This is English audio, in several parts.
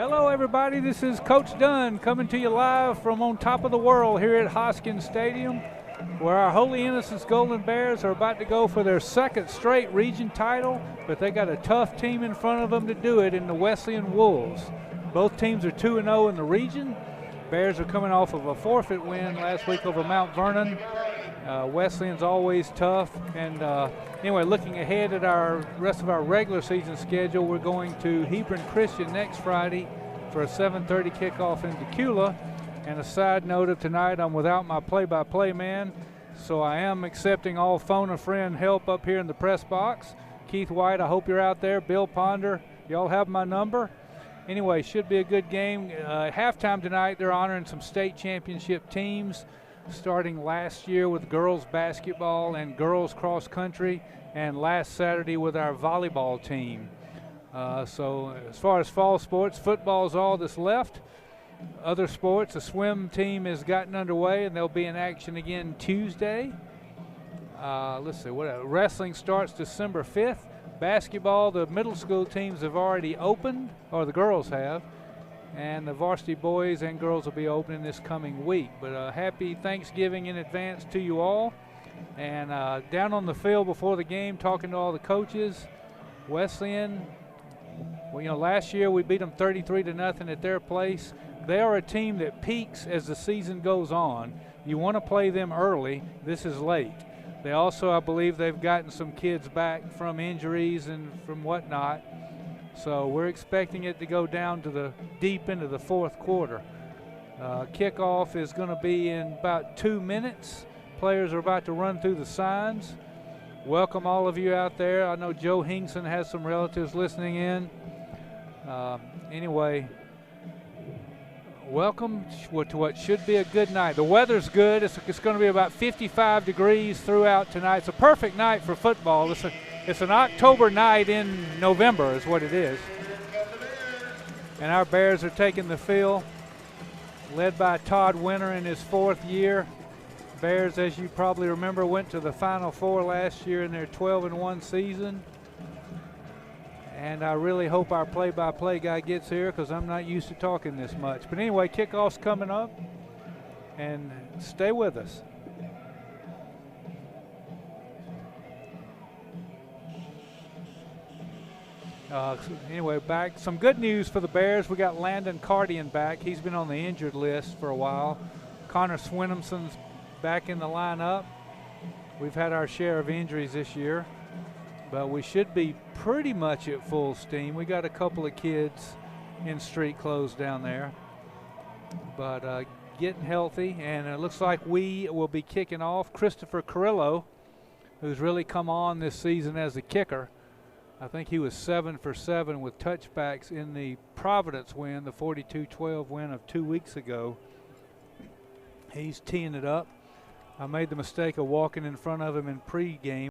Hello, everybody. This is Coach Dunn coming to you live from on top of the world here at Hoskins Stadium, where our Holy Innocents Golden Bears are about to go for their second straight region title, but they got a tough team in front of them to do it in the Wesleyan Wolves. Both teams are 2-0 in the region. Bears are coming off of a forfeit win last week over Mount Vernon. Wesleyan's always tough, and anyway, looking ahead at our rest of our regular season schedule, we're going to Hebron Christian next Friday for a 7:30 kickoff in Decula. And a side note of tonight, I'm without my play-by-play man, so I am accepting all phone-a-friend help up here in the press box. Keith White, I hope you're out there. Bill Ponder, y'all have my number. Anyway, should be a good game. Halftime tonight, they're honoring some state championship teams, starting last year with girls basketball and girls cross country, and last Saturday with our volleyball team. So as far as fall sports, football is all that's left. Other sports, the swim team has gotten underway, and they'll be in action again Tuesday. Let's see, wrestling starts December 5th. Basketball, the middle school teams have already opened, or the girls have, and the varsity boys and girls will be opening this coming week. But happy Thanksgiving in advance to you all. And down on the field before the game, talking to all the coaches, Wesleyan, well, last year we beat them 33-0 at their place. They are a team that peaks as the season goes on. You want to play them early. This is late. They also, I believe, they've gotten some kids back from injuries and from whatnot. So we're expecting it to go down to the deep into the fourth quarter. Kickoff is going to be in about 2 minutes. Players are about to run through the signs. Welcome all of you out there. I know Joe Hingson has some relatives listening in. Anyway, welcome to what should be a good night. The weather's good. It's going to be about 55 degrees throughout tonight. It's a perfect night for football. It's an October night in November is what it is. And our Bears are taking the field, led by Todd Winter in his fourth year. Bears, as you probably remember, went to the Final Four last year in their 12-1 season. And I really hope our play-by-play guy gets here because I'm not used to talking this much. But anyway, kickoff's coming up, and stay with us. Anyway, back. Some good news for the Bears. We got Landon Cardian back. He's been on the injured list for a while. Connor Swinhamson's back in the lineup. We've had our share of injuries this year, but we should be pretty much at full steam. We got a couple of kids in street clothes down there, but getting healthy, and it looks like we will be kicking off. Christopher Carrillo, who's really come on this season as a kicker. I think he was 7 for 7 with touchbacks in the Providence win, the 42-12 win of 2 weeks ago. He's teeing it up. I made the mistake of walking in front of him in pregame.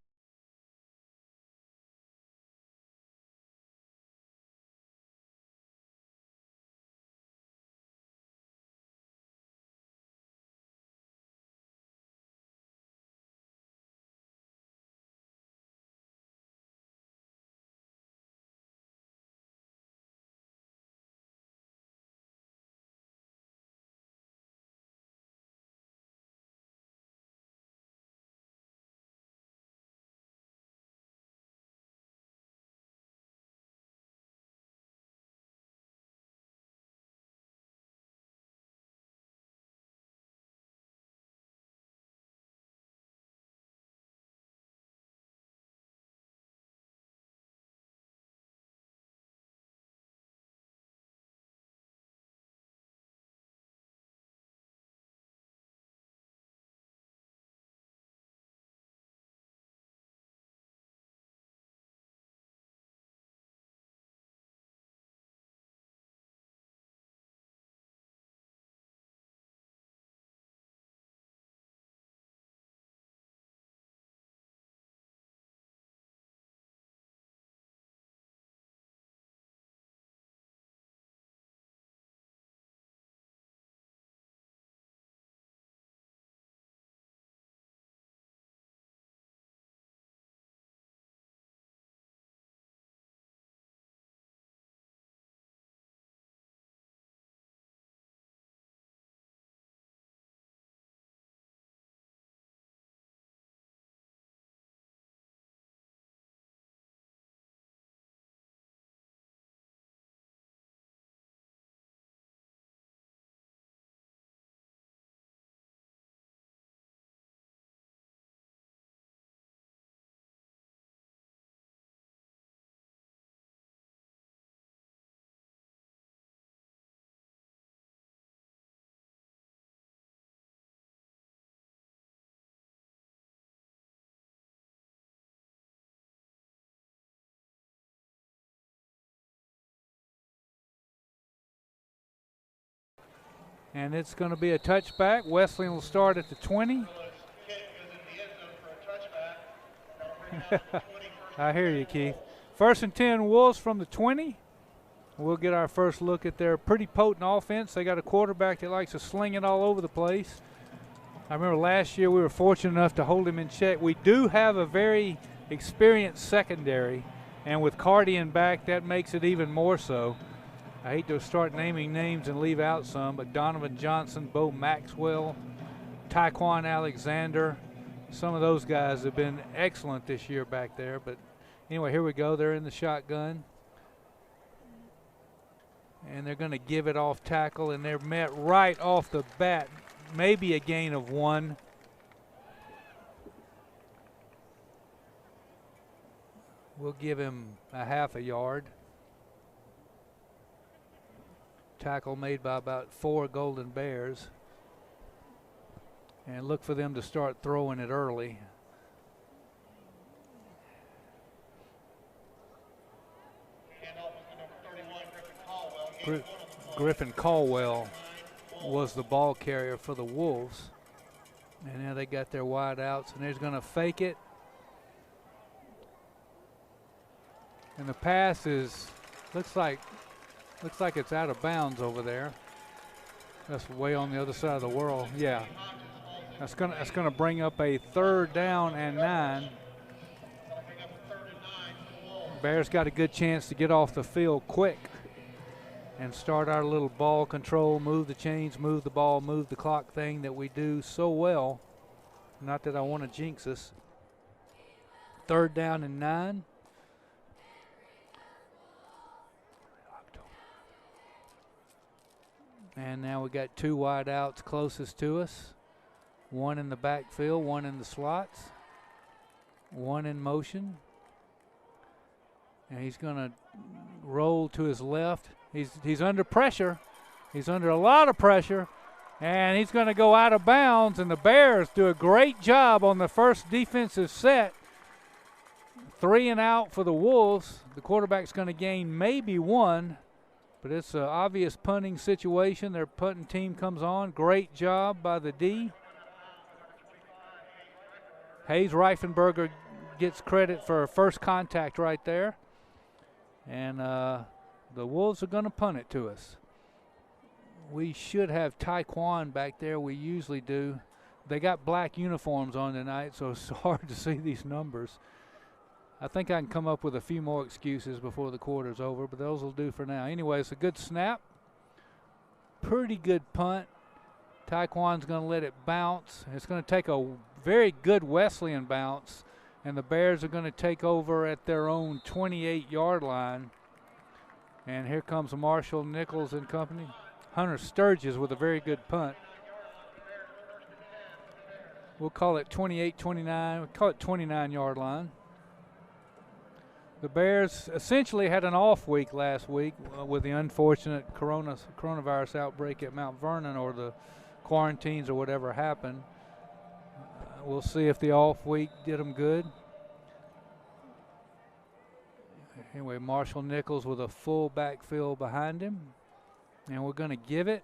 And it's going to be a touchback. Wesleyan will start at the 20. I hear you, Keith. 1st and 10 Wolves from the 20. We'll get our first look at their pretty potent offense. They got a quarterback that likes to sling it all over the place. I remember last year we were fortunate enough to hold him in check. We do have a very experienced secondary, and with Cardian back, that makes it even more so. I hate to start naming names and leave out some, but Donovan Johnson, Bo Maxwell, Tyquan Alexander, some of those guys have been excellent this year back there. But anyway, here we go. They're in the shotgun. And they're going to give it off tackle, and they're met right off the bat. Maybe a gain of 1. We'll give him a half a yard. Tackle made by about 4 Golden Bears. And look for them to start throwing it early. Griffin Caldwell was the ball carrier for the Wolves. And now they got their wide outs, and they're going to fake it. And the pass looks like it's out of bounds over there. That's way on the other side of the world. Yeah. That's gonna bring up a 3rd down and 9. Bears got a good chance to get off the field quick and start our little ball control, move the chains, move the ball, move the clock thing that we do so well. Not that I want to jinx us. 3rd down and 9. And now we got 2 wide outs closest to us. 1 in the backfield, 1 in the slots, 1 in motion. And he's going to roll to his left. He's under pressure. He's under a lot of pressure. And he's going to go out of bounds. And the Bears do a great job on the first defensive set. 3 and out for the Wolves. The quarterback's going to gain maybe 1. But it's an obvious punting situation. Their punting team comes on. Great job by the D. Hayes Reifenberger gets credit for first contact right there. And the Wolves are going to punt it to us. We should have Tyquan back there. We usually do. They got black uniforms on tonight, so it's hard to see these numbers. I think I can come up with a few more excuses before the quarter's over, but those will do for now. Anyway, it's a good snap. Pretty good punt. Tyquan's going to let it bounce. It's going to take a very good Wesleyan bounce, and the Bears are going to take over at their own 28-yard line. And here comes Marshall Nichols and company. Hunter Sturgis with a very good punt. We'll call it 28-29. We'll call it 29-yard line. The Bears essentially had an off week last week with the unfortunate coronavirus outbreak at Mount Vernon, or the quarantines or whatever happened. We'll see if the off week did them good. Anyway, Marshall Nichols with a full backfield behind him. And we're going to give it.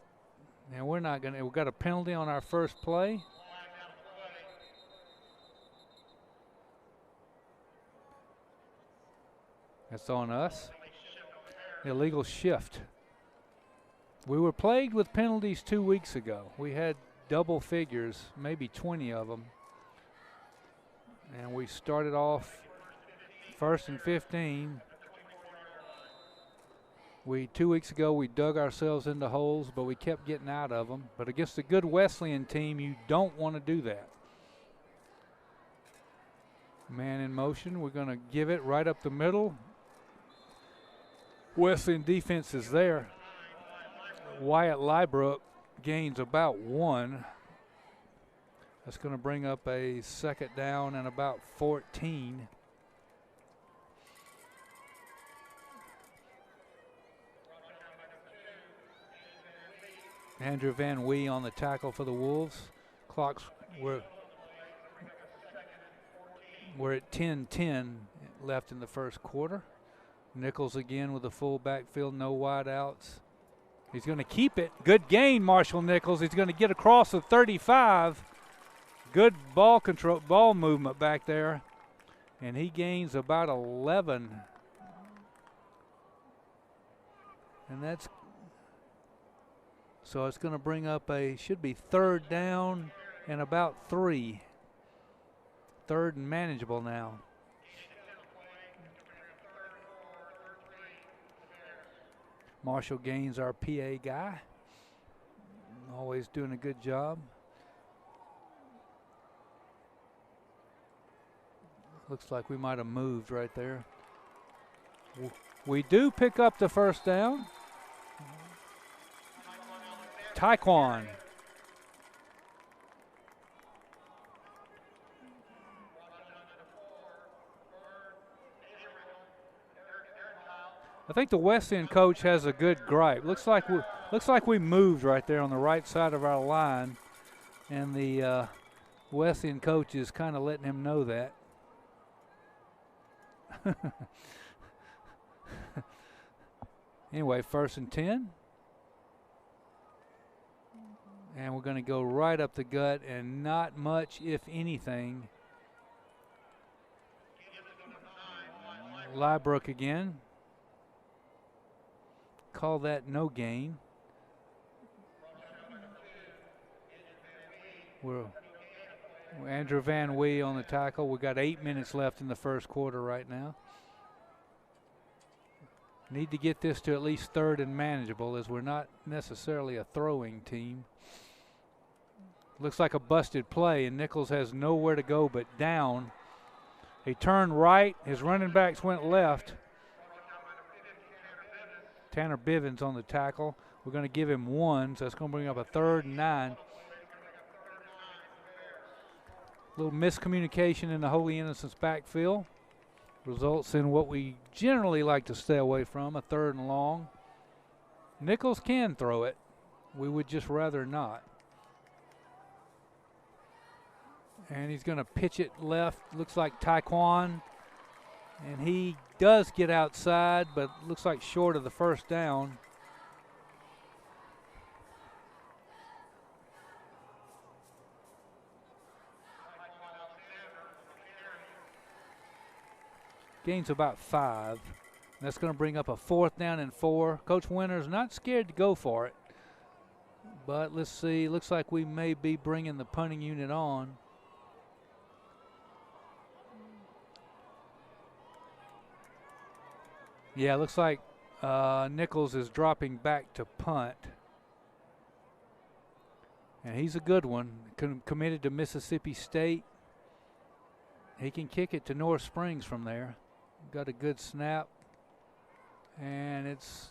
And we're not going to. We've got a penalty on our first play. That's on us. Illegal shift. We were plagued with penalties 2 weeks ago. We had double figures, maybe 20 of them. And we started off 1st and 15. 2 weeks ago, we dug ourselves into holes, but we kept getting out of them. But against a good Wesleyan team, you don't want to do that. Man in motion. We're going to give it right up the middle. Wesleyan defense is there. Wyatt Lybrook gains about 1. That's going to bring up a 2nd down and about 14. Andrew Van Wee on the tackle for the Wolves. Clocks we're at 10-10 left in the first quarter. Nichols again with a full backfield, no wide outs. He's going to keep it. Good gain, Marshall Nichols. He's going to get across the 35. Good ball control, ball movement back there. And he gains about 11. And that's, so it's going to bring up should be 3rd down and about 3. 3rd and manageable now. Marshall Gaines, our PA guy, always doing a good job. Looks like we might have moved right there. We do pick up the 1st down. Taekwon. I think the Wesleyan coach has a good gripe. Looks like we moved right there on the right side of our line, and the Wesleyan coach is kind of letting him know that. Anyway, 1st and 10. And we're going to go right up the gut, and not much, if anything. Liebrook again. Call that no gain. We're Andrew Van Wee on the tackle. We've got 8 minutes left in the 1st quarter right now. Need to get this to at least 3rd and manageable, as we're not necessarily a throwing team. Looks like a busted play, and Nichols has nowhere to go but down. He turned right. His running backs went left. Tanner Bivens on the tackle. We're going to give him 1, so that's going to bring up a 3rd and 9. A little miscommunication in the Holy Innocents backfield results in what we generally like to stay away from, a 3rd and long. Nichols can throw it. We would just rather not. And he's going to pitch it left. Looks like Taekwon. And he does get outside, but looks like short of the 1st down. Gains about 5. That's going to bring up a 4th down and 4. Coach Winter's not scared to go for it. But let's see. Looks like we may be bringing the punting unit on. Yeah, looks like Nichols is dropping back to punt. And he's a good one. Committed to Mississippi State. He can kick it to North Springs from there. Got a good snap. And it's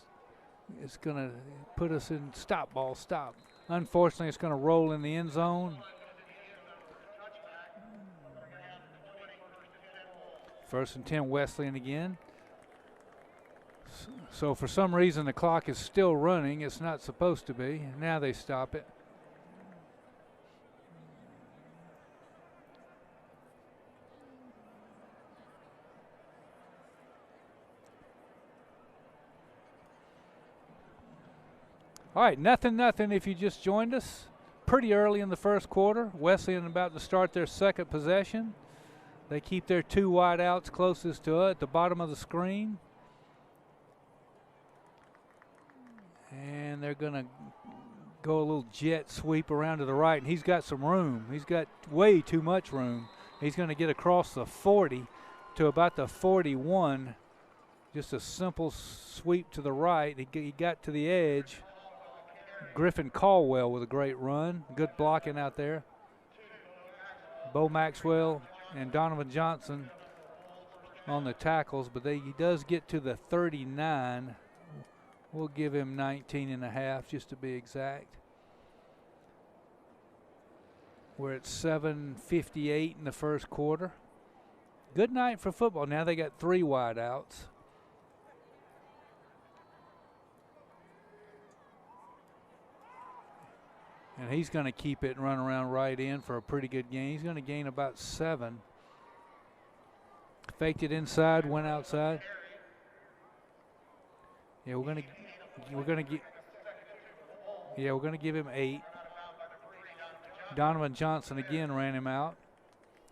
going to put us in stop. Unfortunately, it's going to roll in the end zone. 1st and 10, Wesleyan again. So for some reason the clock is still running. It's not supposed to be. Now they stop it. All right, nothing if you just joined us. Pretty early in the 1st quarter. Wesleyan about to start their 2nd possession. They keep their 2 wide outs closest to it at the bottom of the screen. And they're going to go a little jet sweep around to the right, and he's got some room. He's got way too much room. He's going to get across the 40 to about the 41. Just a simple sweep to the right. He got to the edge. Griffin Caldwell with a great run. Good blocking out there. Bo Maxwell and Donovan Johnson on the tackles, but he does get to the 39. We'll give him 19 and a half just to be exact. We're at 7:58 in the 1st quarter. Good night for football. Now they got 3 wide outs. And he's going to keep it and run around right in for a pretty good gain. He's going to gain about 7. Faked it inside, went outside. Yeah, we're going to get. Yeah, we're going to give him 8. Donovan Johnson again ran him out.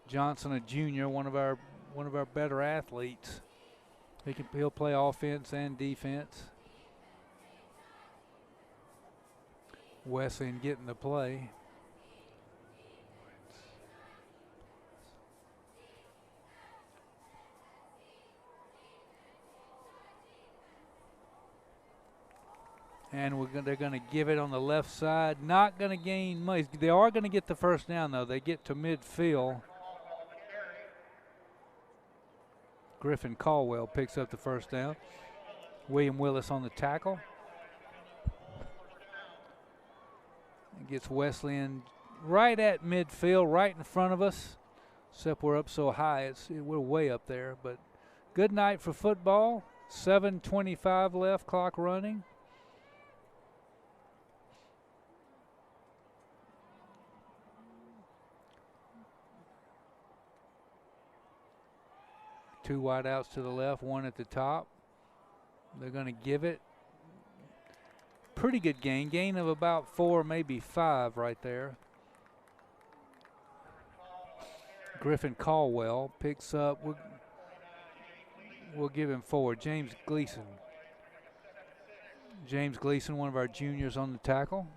Johnson, a junior, one of our better athletes. He'll play offense and defense. Wesleyan getting the play. And they're going to give it on the left side. Not going to gain much. They are going to get the first down, though. They get to midfield. Griffin Caldwell picks up the first down. William Willis on the tackle. Gets Wesleyan right at midfield, right in front of us. Except we're up so high, we're way up there. But good night for football. 7:25 left, clock running. Two wideouts to the left, one at the top. They're going to give it. Pretty good gain of about 4, maybe 5 right there. Griffin Caldwell picks up. We'll give him 4. James Gleason. James Gleason, one of our juniors on the tackle.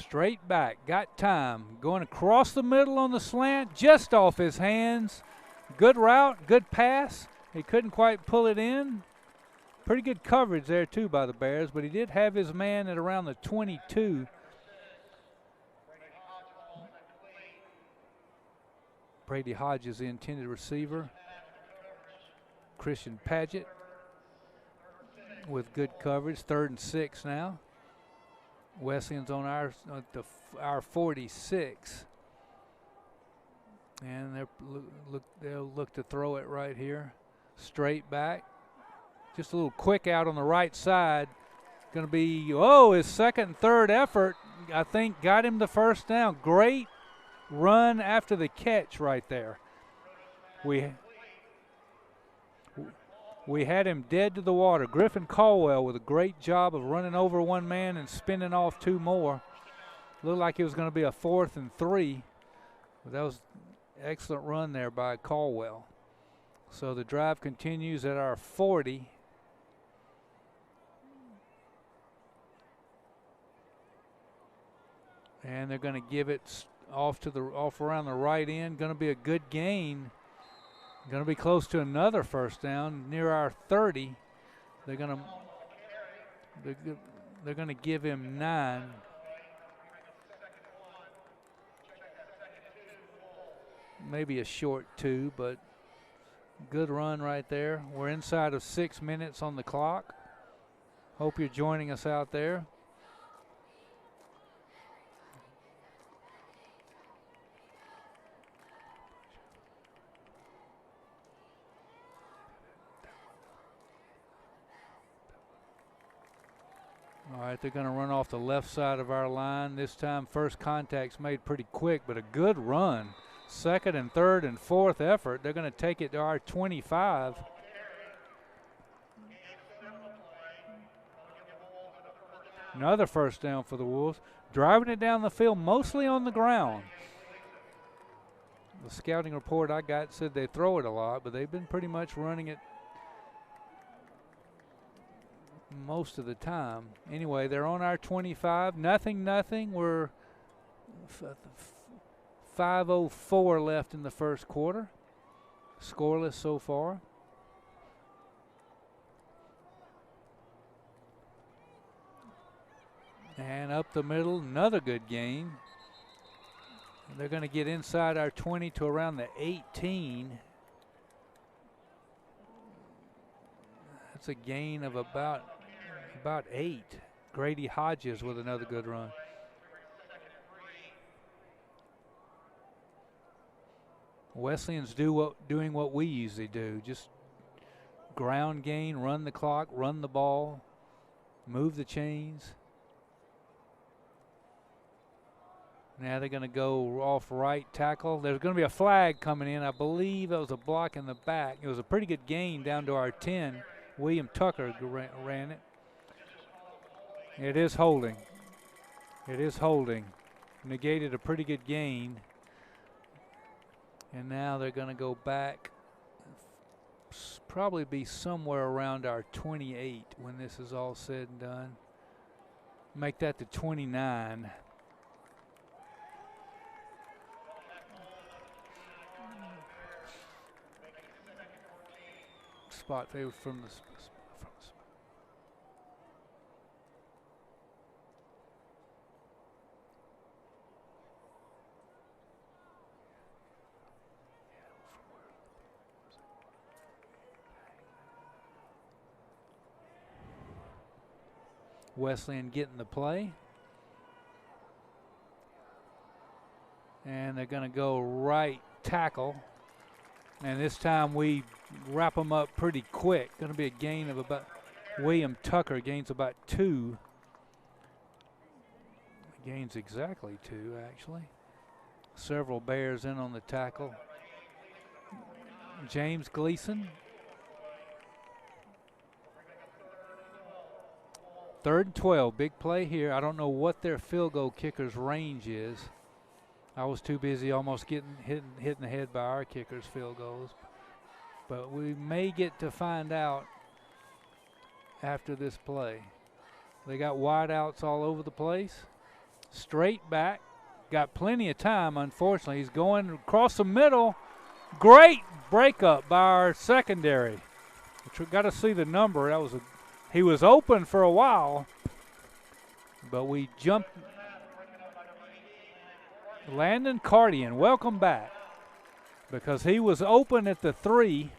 Straight back, got time. Going across the middle on the slant, just off his hands. Good route, good pass. He couldn't quite pull it in. Pretty good coverage there too by the Bears, but he did have his man at around the 22. Brady Hodges, the intended receiver. Christian Paget with good coverage, 3rd and 6 now. Wesleyan's on our 46. And they'll look to throw it right here. Straight back. Just a little quick out on the right side. Going to be, his second and third effort, I think, got him the first down. Great run after the catch right there. We had him dead to the water. Griffin Caldwell with a great job of running over one man and spinning off 2 more. Looked like it was going to be a 4th and 3. But that was an excellent run there by Caldwell. So the drive continues at our 40. And they're going to give it off around the right end. Going to be a good gain. Going to be close to another first down near our 30. They're going to give him 9. Maybe a short 2, but good run right there. We're inside of 6 minutes on the clock. Hope you're joining us out there. All right, they're going to run off the left side of our line. This time, first contact's made pretty quick, but a good run. Second and third and fourth effort. They're going to take it to our 25. Another first down for the Wolves. Driving it down the field, mostly on the ground. The scouting report I got said they throw it a lot, but they've been pretty much running it most of the time. Anyway, they're on our 25. Nothing. We're 5:04 left in the first quarter. Scoreless so far. And up the middle, another good gain. They're going to get inside our 20 to around the 18. That's a gain of about 8. Grady Hodges with another good run. Wesleyan's doing what we usually do, just ground gain, run the clock, run the ball, move the chains. Now they're going to go off right tackle. There's going to be a flag coming in. I believe it was a block in the back. It was a pretty good gain down to our 10. William Tucker ran it. It is holding. It is holding. Negated a pretty good gain. And now they're going to go back. Probably be somewhere around our 28 when this is all said and done. Make that to 29. Spot favored from the Wesleyan getting the play. And they're going to go right tackle. And this time we wrap them up pretty quick. Going to be a gain of about, William Tucker gains about 2. Gains exactly 2, actually. Several Bears in on the tackle. James Gleason. 3rd and 12, big play here. I don't know what their field goal kicker's range is. I was too busy almost getting hit in the head by our kicker's field goals. But we may get to find out after this play. They got wideouts all over the place. Straight back. Got plenty of time, unfortunately. He's going across the middle. Great breakup by our secondary. Got to see the number. That was he was open for a while, but we jumped. Landon Cardian, welcome back, because he was open at the 3,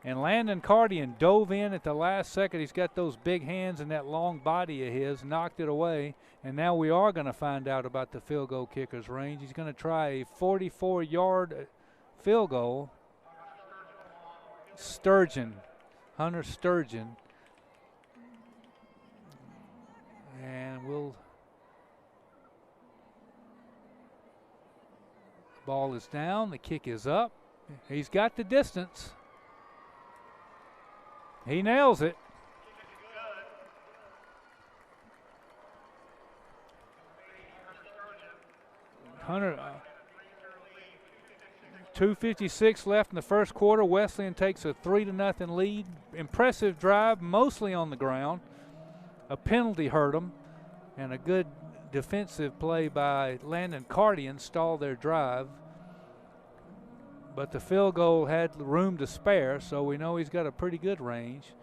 and Landon Cardian dove in at the last second. He's got those big hands and that long body of his, knocked it away, and now we are going to find out about the field goal kicker's range. He's going to try a 44-yard field goal. Hunter Sturgeon. And ball is down, the kick is up. He's got the distance. He nails it. Hunter, 2:56 left in the first quarter. Wesleyan takes a 3-0 lead. Impressive drive, mostly on the ground. A penalty hurt them, and a good defensive play by Landon Cardian stalled their drive. But the field goal had room to spare, so we know he's got a pretty good range.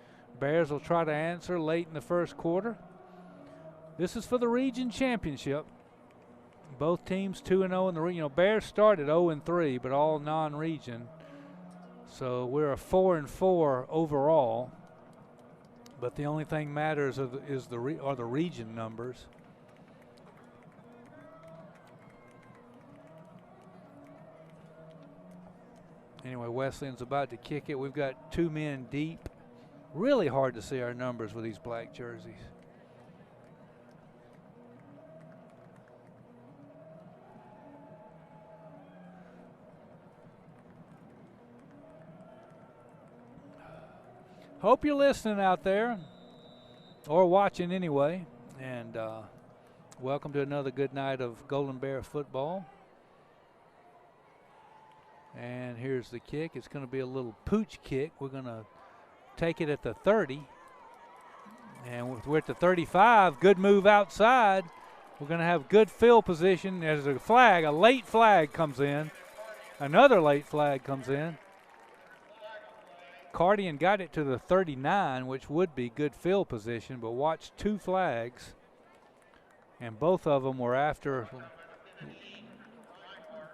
Bears will try to answer late in the first quarter. This is for the region championship. Both teams 2-0 in the region. Bears started 0-3, but all non-region. So we're a 4-4 overall. But the only thing matters are the region numbers. Anyway, Wesleyan's about to kick it. We've got 2 men deep. Really hard to see our numbers with these black jerseys. Hope you're listening out there, or watching anyway, and welcome to another good night of Golden Bear football. And here's the kick. It's going to be a little pooch kick. We're going to take it at the 30, and we're at the 35. Good move outside. We're going to have good field position. There's a flag, a late flag comes in. Another late flag comes in. Cardian got it to the 39, which would be good field position, but watch 2 flags, and both of them were after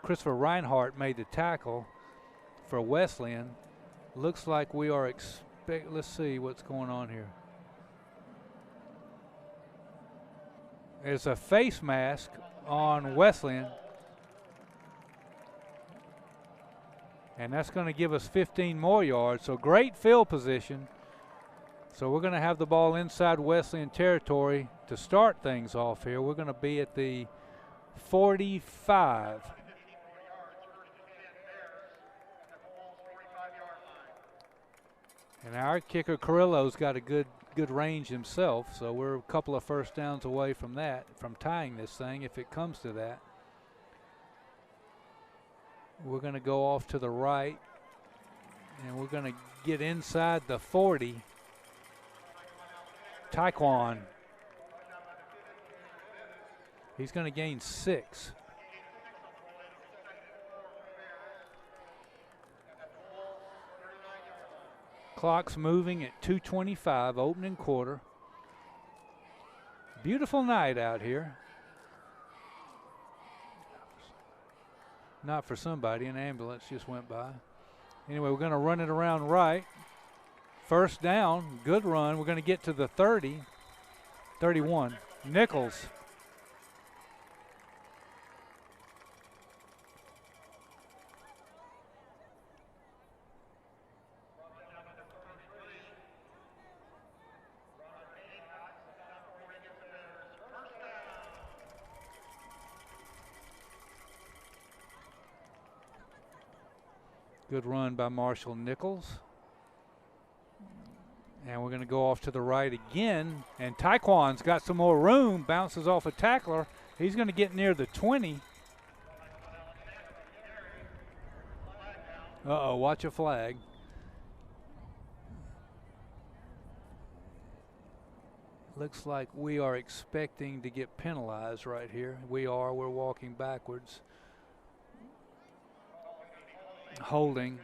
Christopher Reinhardt made the tackle for Wesleyan. Looks like we are let's see what's going on here. There's a face mask on Wesleyan. And that's going to give us 15 more yards. So great field position. So we're going to have the ball inside Wesleyan territory to start things off here. We're going to be at the 45. And our kicker Carrillo's got a good range himself, so we're a couple of first downs away from that, from tying this thing if it comes to that. We're going to go off to the right, and we're going to get inside the 40. Taekwon. He's going to gain 6. Clock's moving at 2:25, opening quarter. Beautiful night out here. Not for somebody, an ambulance just went by. Anyway, we're going to run it around right. First down, good run. We're going to get to the 30, 31. Nichols. Good run by Marshall Nichols. And we're going to go off to the right again. And Taekwon's got some more room. Bounces off a tackler. He's going to get near the 20. Uh-oh, watch a flag. Looks like we are expecting to get penalized right here. We are. We're walking backwards. Holding.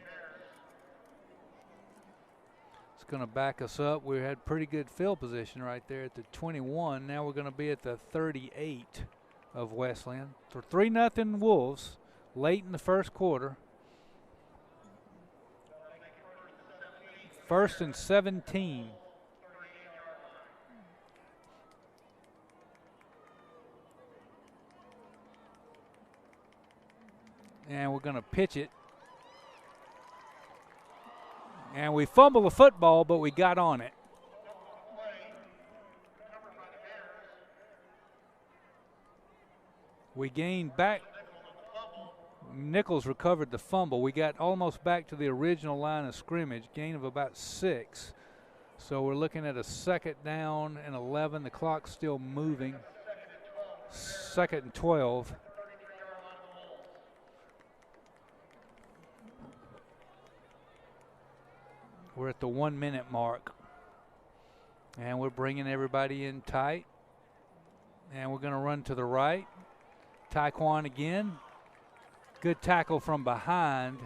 It's going to back us up. We had pretty good field position right there at the 21. Now we're going to be at the 38 of Wesleyan. So 3-0 Wolves late in the first quarter. 1st and 17. And we're going to pitch it. And we fumble the football, but we got on it. We gained back. Nichols recovered the fumble. We got almost back to the original line of scrimmage, gain of about 6. So we're looking at a 2nd down and 11. The clock's still moving. 2nd and 12. We're at the 1-minute mark. And we're bringing everybody in tight. And we're going to run to the right. Taekwon again. Good tackle from behind.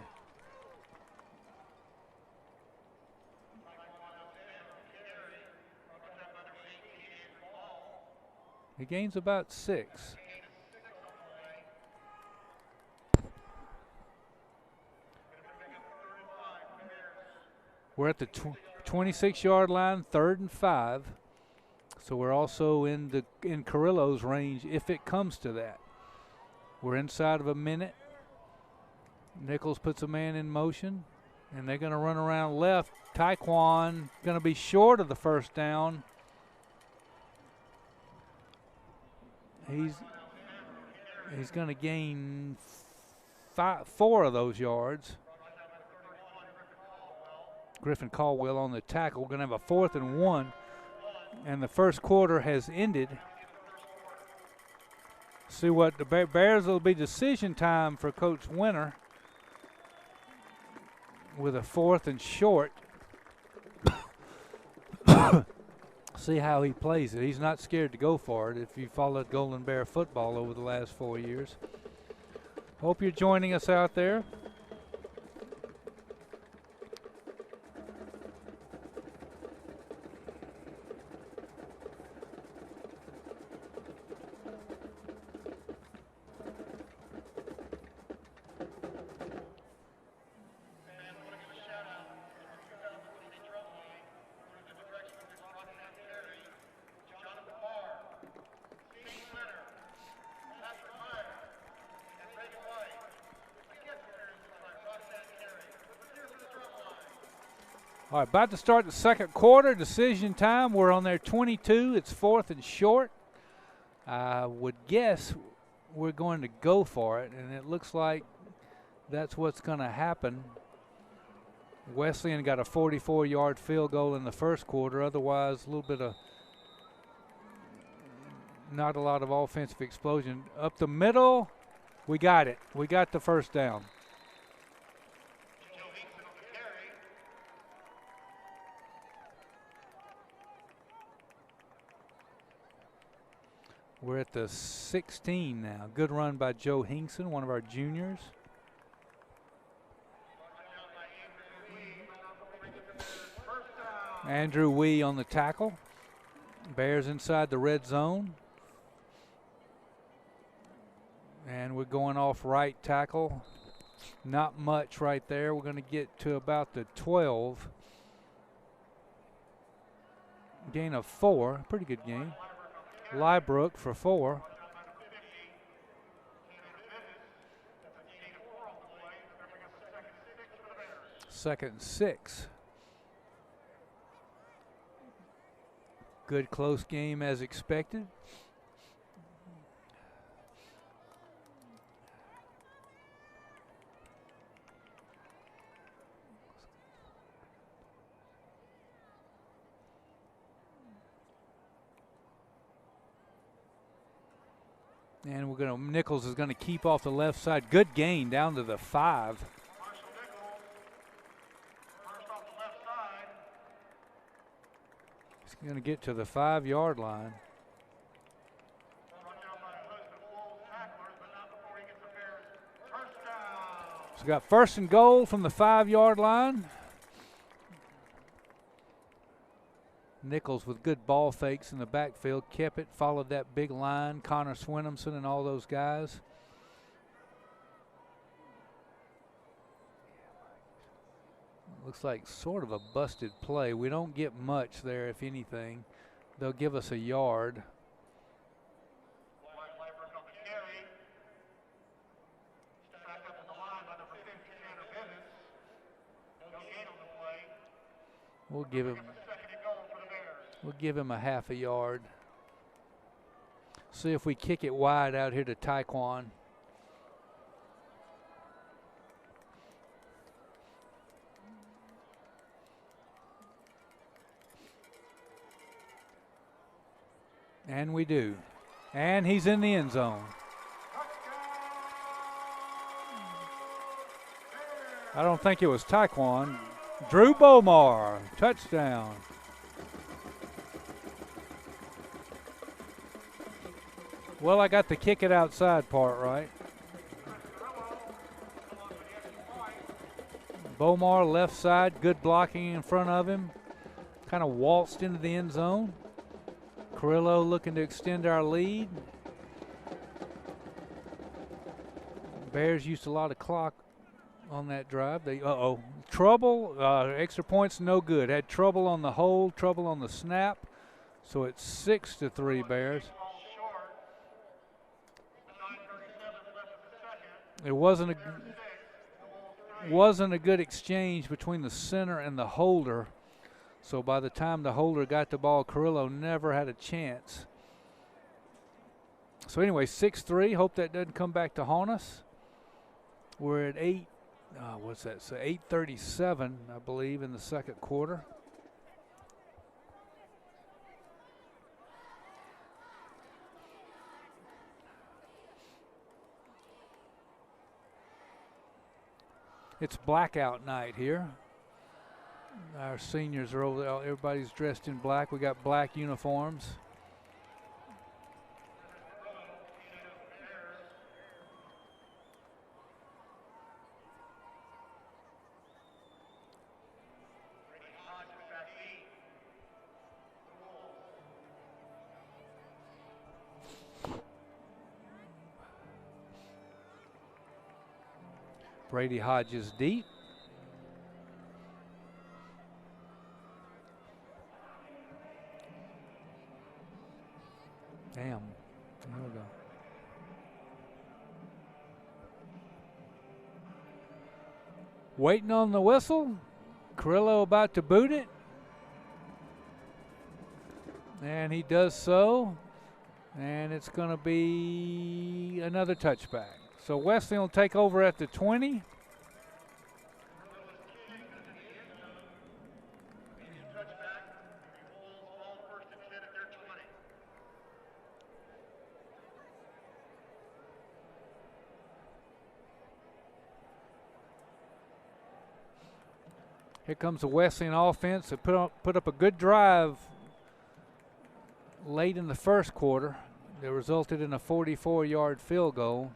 He gains about 6. We're at the 26-yard line, 3rd and 5. So we're also in Carrillo's range if it comes to that. We're inside of a minute. Nichols puts a man in motion, and they're going to run around left. Taekwon going to be short of the 1st down. He's going to gain 4 of those yards. Griffin Caldwell on the tackle. We're going to have a 4th and 1. And the first quarter has ended. See what the Bears will be decision time for Coach Winter with a 4th and short. See how he plays it. He's not scared to go for it if you followed Golden Bear football over the last 4 years. Hope you're joining us out there. All right, about to start the second quarter. Decision time. We're on their 22. It's 4th and short. I would guess we're going to go for it, and it looks like that's what's going to happen. Wesleyan got a 44-yard field goal in the first quarter. Otherwise, a little bit of not a lot of offensive explosion. Up the middle, we got it. We got the first down. We're at the 16 now. Good run by Joe Hinkson, one of our juniors. Andrew Wee on the tackle. Bears inside the red zone. And we're going off right tackle. Not much right there. We're going to get to about the 12. Gain of 4. Pretty good gain. Lybrook for 4. Second and 6. Good close game as expected. And Nichols is going to keep off the left side. Good gain down to the 5. He's going to get to the 5-yard line. So got 1st and goal from the 5-yard line. Nichols with good ball fakes in the backfield, kept it, followed that big line, Connor Swinamson and all those guys. Looks like sort of a busted play. We don't get much there, if anything. They'll give us a yard. We'll give him a half a yard. See if we kick it wide out here to Taekwon. And we do. And he's in the end zone. I don't think it was Taekwon. Drew Bomar, touchdown. Well, I got the kick it outside part right. Bomar left side, good blocking in front of him. Kind of waltzed into the end zone. Carrillo looking to extend our lead. Bears used a lot of clock on that drive. Trouble, extra points no good. Had trouble on the hold, trouble on the snap. So it's 6-3 Bears. It wasn't a good exchange between the center and the holder. So by the time the holder got the ball, Carrillo never had a chance. So anyway, 6-3. Hope that doesn't come back to haunt us. We're at 8:37, I believe, in the second quarter. It's blackout night here. Our seniors are over there. Everybody's dressed in black. We got black uniforms. Brady Hodges deep. Damn. There we go. Waiting on the whistle. Carrillo about to boot it. And he does so. And it's going to be another touchback. So Wesleyan will take over at the 20. Here comes the Wesleyan offense that put up a good drive late in the first quarter that resulted in a 44-yard field goal.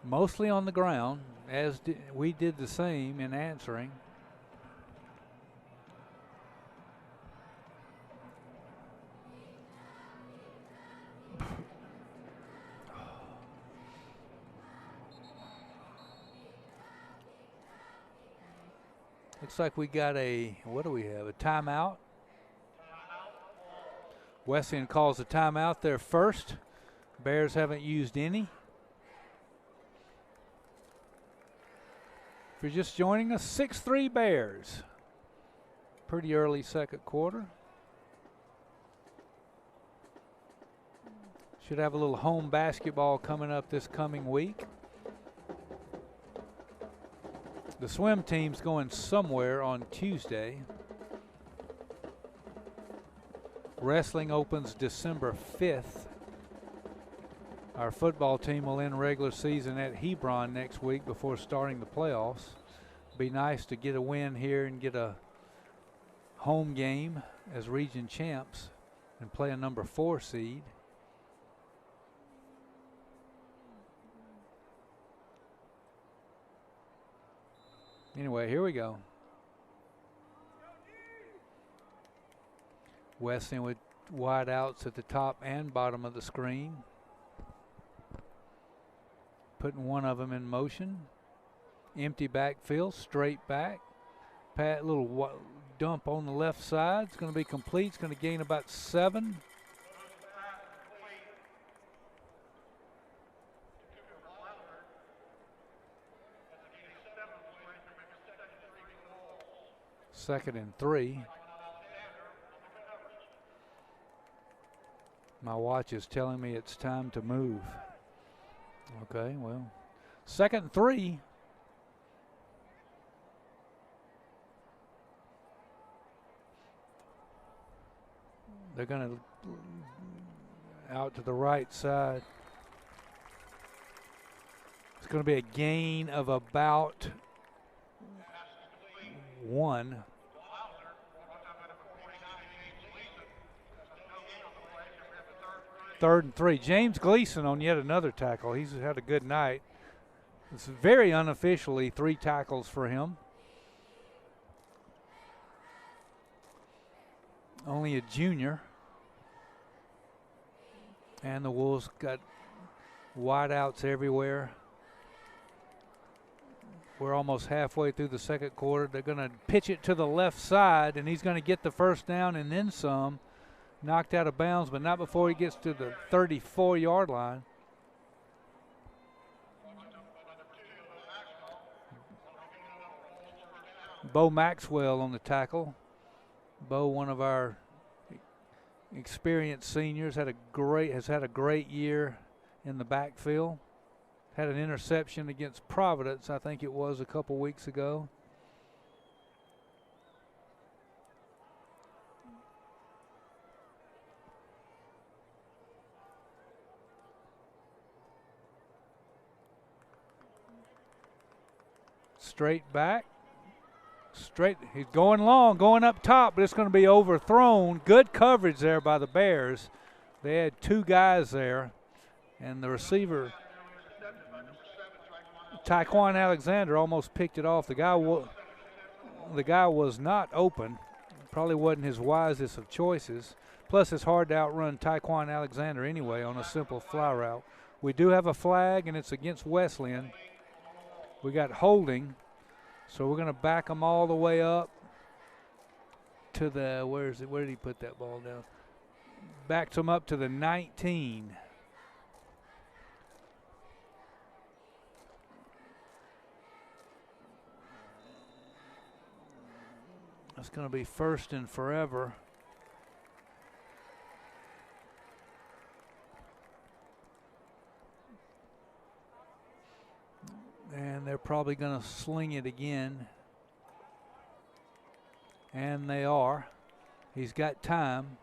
Mostly on the ground, as we did the same in answering. Looks like we got what do we have, a timeout? Wesleyan calls a timeout there first. Bears haven't used any. If you're just joining us, 6-3 Bears. Pretty early second quarter. Should have a little home basketball coming up this coming week. The swim team's going somewhere on Tuesday. Wrestling opens December 5th. Our football team will end regular season at Hebron next week before starting the playoffs. Be nice to get a win here and get a home game as region champs and play a number 4 seed. Anyway, here we go. Wesleyan with wide outs at the top and bottom of the screen. Putting one of them in motion. Empty backfield, straight back. Little dump on the left side. It's going to be complete. It's going to gain about 7. Second and 3. My watch is telling me it's time to move. Okay, well, second and 3. They're going to out to the right side. It's going to be a gain of about 1. Third and 3. James Gleason on yet another tackle. He's had a good night. It's very unofficially 3 tackles for him. Only a junior. And the Wolves got wideouts everywhere. We're almost halfway through the second quarter. They're going to pitch it to the left side, and he's going to get the first down and then some. Knocked out of bounds, but not before he gets to the 34-yard line. Bo Maxwell on the tackle. Bo, one of our experienced seniors, has had a great year in the backfield. Had an interception against Providence, I think it was a couple weeks ago. Straight back. Straight. He's going long, going up top, but it's going to be overthrown. Good coverage there by the Bears. They had 2 guys there, and the receiver, Taquan Alexander, almost picked it off. The guy was not open. Probably wasn't his wisest of choices. Plus, it's hard to outrun Taquan Alexander anyway on a simple fly route. We do have a flag, and it's against Wesleyan. We got holding, so we're going to back them all the way up to the, where is it? Where did he put that ball down? Backs them up to the 19. It's going to be first and forever. And they're probably going to sling it again. And they are. He's got time.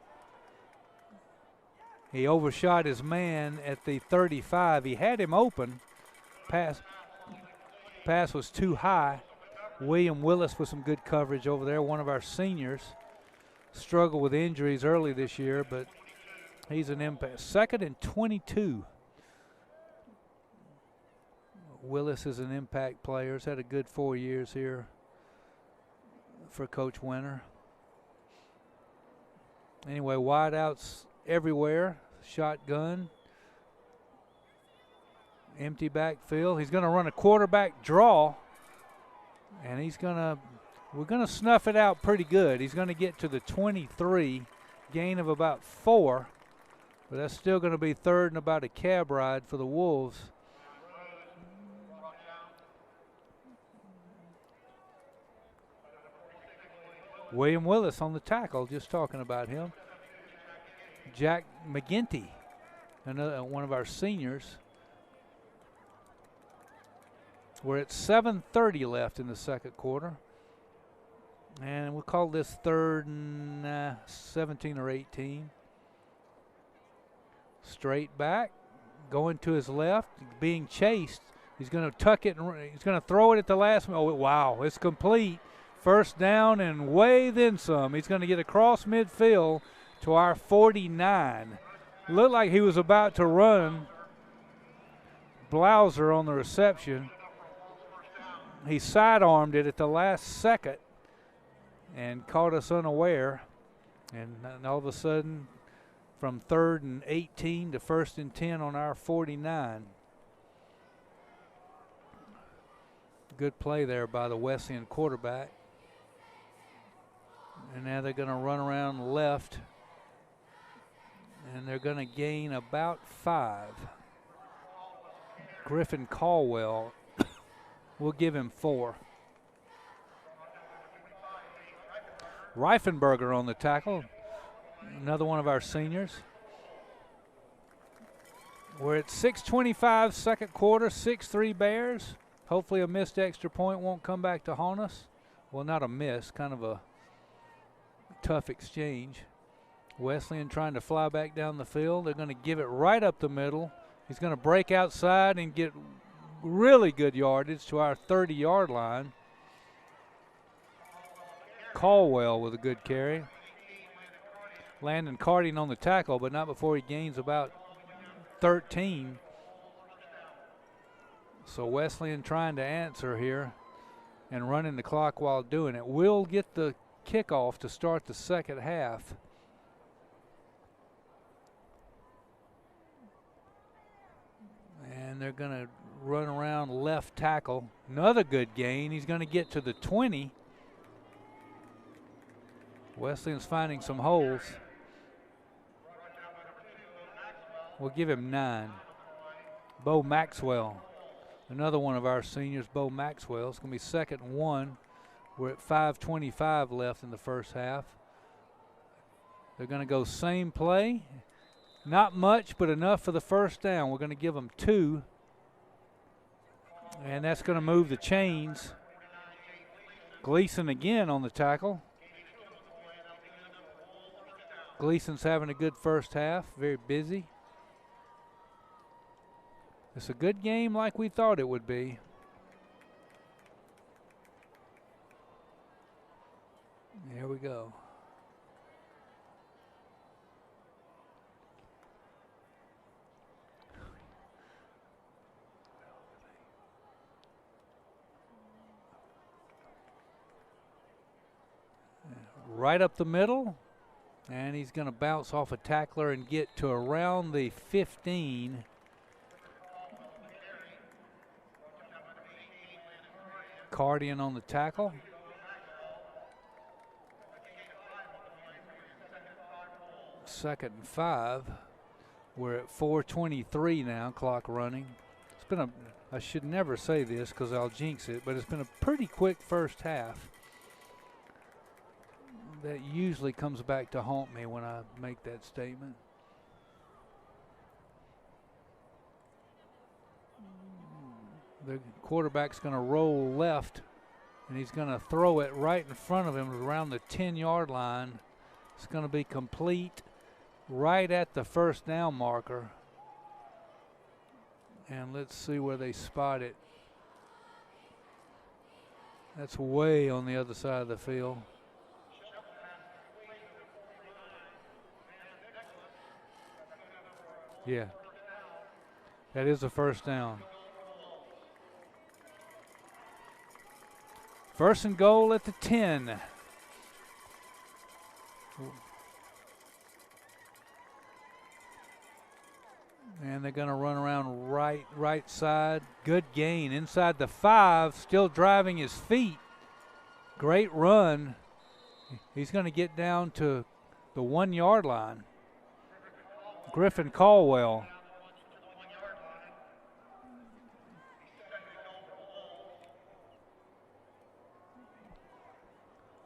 He overshot his man at the 35. He had him open. Pass was too high. William Willis with some good coverage over there, one of our seniors. Struggled with injuries early this year, but he's an impact. 2nd and 22. Willis is an impact player. He's had a good 4 years here for Coach Winter. Anyway, wideouts everywhere. Shotgun. Empty backfield. He's going to run a quarterback draw. And we're going to snuff it out pretty good. He's going to get to the 23, gain of about 4. But that's still going to be 3rd and about a cab ride for the Wolves. William Willis on the tackle, just talking about him. Jack McGinty, another one of our seniors. We're at 7:30 left in the second quarter. And we'll call this 3rd and 17 or 18. Straight back, going to his left, being chased. He's going to tuck it, and he's going to throw it at the last minute. Oh, wow, it's complete. First down and way then some. He's going to get across midfield to our 49. Looked like he was about to run Blauser on the reception. He sidearmed it at the last second and caught us unaware. And all of a sudden, from 3rd and 18 to 1st and 10 on our 49. Good play there by the Wesleyan quarterback. And now they're going to run around left. And they're going to gain about 5. Griffin Caldwell, we'll give him 4. Reifenberger on the tackle, another one of our seniors. We're at 6:25 second quarter, 6-3 Bears. Hopefully a missed extra point won't come back to haunt us. Well, not a miss, kind of a tough exchange. Wesleyan trying to fly back down the field. They're going to give it right up the middle. He's going to break outside and get really good yardage to our 30-yard line. Caldwell with a good carry. Landon Carding on the tackle, but not before he gains about 13. So Wesleyan trying to answer here and running the clock while doing it. We'll get the kickoff to start the second half. And they're going to run around left tackle. Another good gain. He's going to get to the 20. Wesleyan's finding some holes. We'll give him 9. Bo Maxwell, another one of our seniors, Bo Maxwell. It's going to be 2nd and 1. We're at 5:25 left in the first half. They're going to go same play. Not much, but enough for the first down. We're going to give them 2. And that's going to move the chains. Gleason again on the tackle. Gleason's having a good first half, very busy. It's a good game like we thought it would be. Here we go. Right up the middle, and he's going to bounce off a tackler and get to around the 15. Cardian on the tackle. Second and 5. We're at 4:23 now, clock running. It's been I should never say this because I'll jinx it, but it's been a pretty quick first half. that usually comes back to haunt me when I make that statement. The quarterback's going to roll left, and he's going to throw it right in front of him around the 10-yard line. It's going to be complete right at the first down marker. And let's see where they spot it. That's way on the other side of the field. Yeah, that is a first down. First and goal at the 10. And they're going to run around right side. Good gain inside the 5, still driving his feet. Great run. He's going to get down to the 1-yard line. Griffin Caldwell.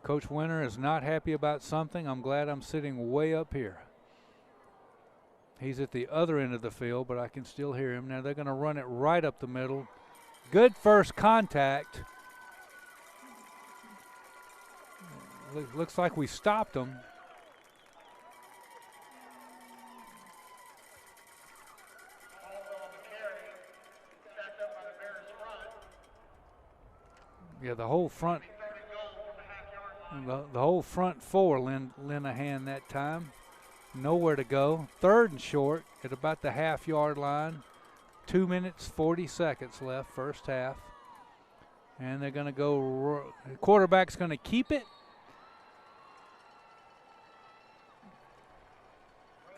Coach Winter is not happy about something. I'm glad I'm sitting way up here. He's at the other end of the field, but I can still hear him. Now they're going to run it right up the middle. Good first contact. Looks like we stopped them. Yeah, the whole front. The whole front four lend a hand that time. Nowhere to go. Third and short at about the half-yard line. 2 minutes, 40 seconds left, first half. And they're going to go. The quarterback's going to keep it.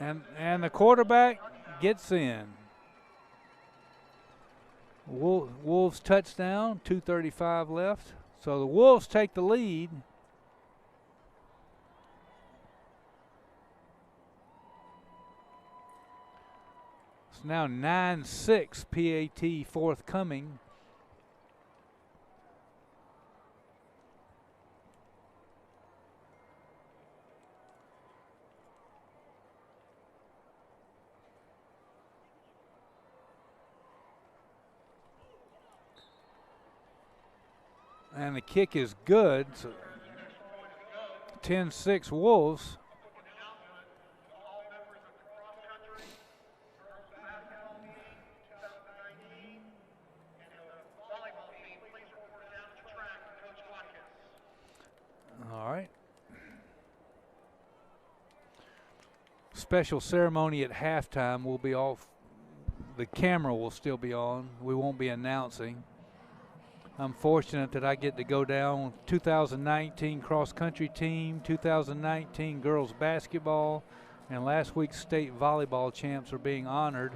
And the quarterback gets in. Wolves touchdown, 2:35 left. So the Wolves take the lead. It's now 9-6, PAT forthcoming. And the kick is good. So 10-6 Wolves. All right. Special ceremony at halftime will be off. The camera will still be on. We won't be announcing. I'm fortunate that I get to go down with 2019 cross-country team, 2019 girls basketball, and last week's state volleyball champs are being honored.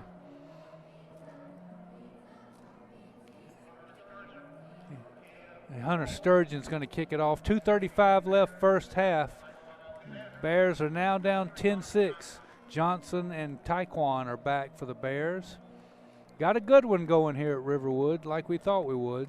Hunter Sturgeon's going to kick it off. 2:35 left first half. Bears are now down 10-6. Johnson and Taekwon are back for the Bears. Got a good one going here at Riverwood like we thought we would.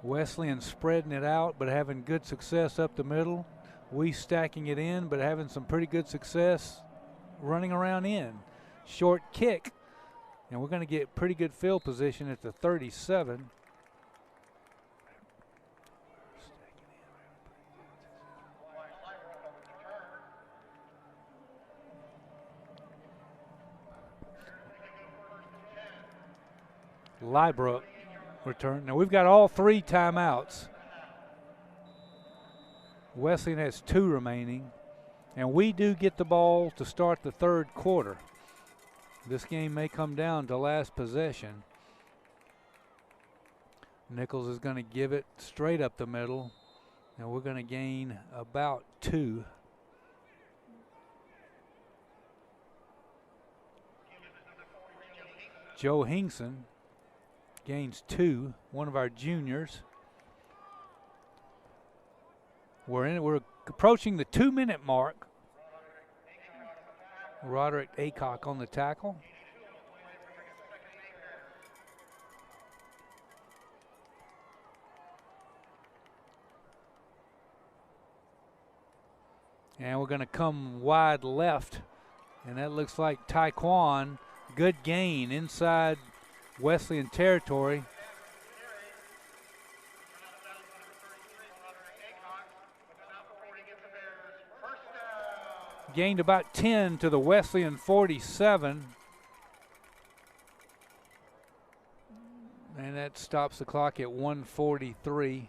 Wesleyan spreading it out but having good success up the middle. We stacking it in but having some pretty good success running around in. Short kick, and we're going to get pretty good field position at the 37. Lybrook return. Now we've got all 3 timeouts. Wesleyan has 2 remaining, and we do get the ball to start the third quarter. This game may come down to last possession. Nichols is going to give it straight up the middle, and we're going to gain about 2. Joe Hinkson gains 2, one of our juniors. We're approaching the 2-minute mark. Roderick Aycock on the tackle. And we're going to come wide left. And that looks like Taekwon. Good gain inside Wesleyan territory. Gained about 10 to the Wesleyan 47. And that stops the clock at 1:43.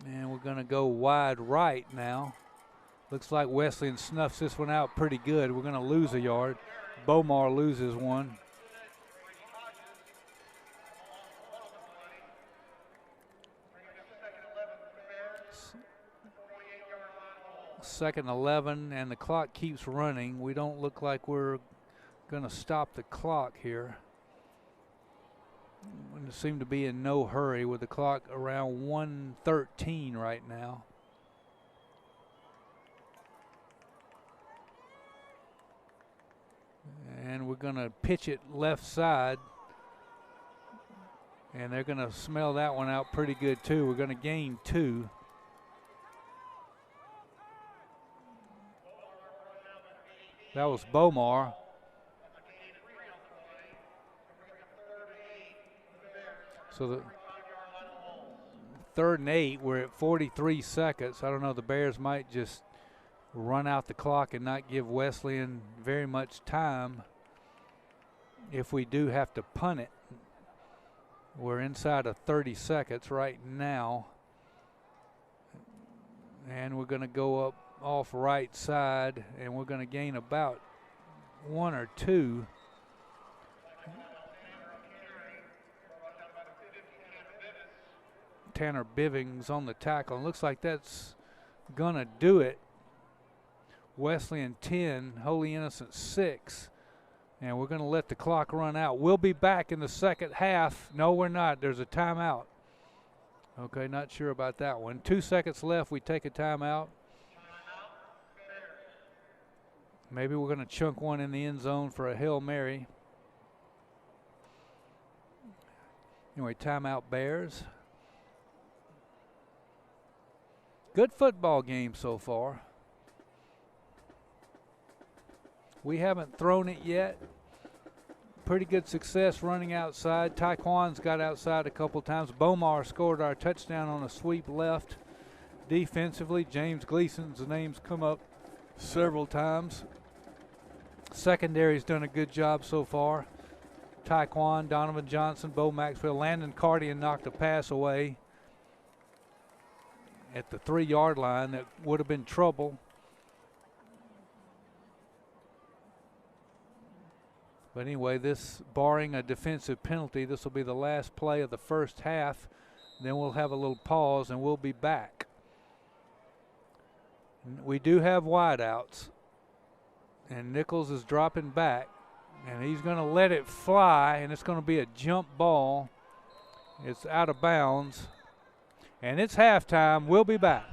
And we're going to go wide right now. Looks like Wesleyan snuffs this one out pretty good. We're going to lose a yard. Bomar loses one. Second 11, and the clock keeps running. We don't look like we're going to stop the clock here. We seem to be in no hurry with the clock around 1:13 right now. And we're going to pitch it left side. And they're going to smell that one out pretty good too. We're going to gain 2. That was Bomar. So the 3rd and 8, we're at 43 seconds. I don't know, the Bears might just run out the clock and not give Wesleyan very much time if we do have to punt it. We're inside of 30 seconds right now. And we're going to go up off right side, and we're going to gain about 1 or 2. Tanner Bivings on the tackle. And looks like that's going to do it. Wesleyan 10, Holy Innocent 6. And we're going to let the clock run out. We'll be back in the second half. No, we're not. There's a timeout. Okay, not sure about that one. 2 seconds left. We take a timeout. Maybe we're going to chunk one in the end zone for a Hail Mary. Anyway, timeout Bears. Good football game so far. We haven't thrown it yet. Pretty good success running outside. Taekwon's got outside a couple times. Bomar scored our touchdown on a sweep left. Defensively, James Gleason's name's come up several times. Secondary's done a good job so far. Taekwon, Donovan Johnson, Bo Maxwell, Landon Cardian knocked a pass away at the 3-yard line that would have been trouble. But anyway, this, barring a defensive penalty, this will be the last play of the first half. Then we'll have a little pause and we'll be back. We do have wideouts. And Nichols is dropping back. And he's going to let it fly, and it's going to be a jump ball. It's out of bounds. And it's halftime. We'll be back.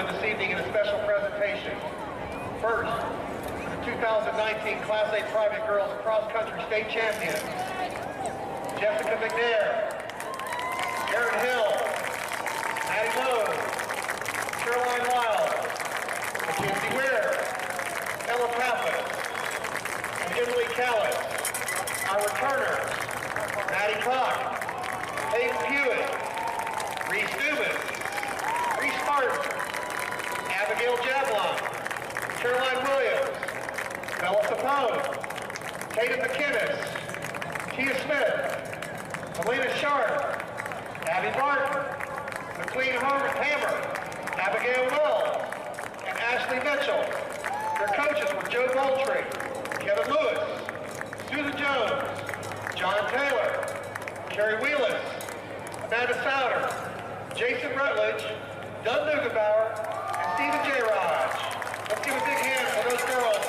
in this evening in a special presentation. First, the 2019 Class A Private Girls Cross Country State Champions, Jessica McNair, Erin Hill, Maddie Lowe, Caroline Lyle, Mackenzie Ware, Ella Pappas, and Emily Callis. Our returners, Maddie Cox, Hayden Hewitt, Reese Newman, Reese Martin, Abigail Jablon, Caroline Williams, Bella Sapone, Tatum McKinnis, Tia Smith, Melina Sharp, Abby Barton, McLean Hammer, Abigail Wells, and Ashley Mitchell. Their coaches were Joe Moultrie, Kevin Lewis, Susan Jones, John Taylor, Kerry Wheelis, Amanda Souter, Jason Rutledge, Doug Neugebauer, and Stephen J. Raj. Let's give a big hand for those girls.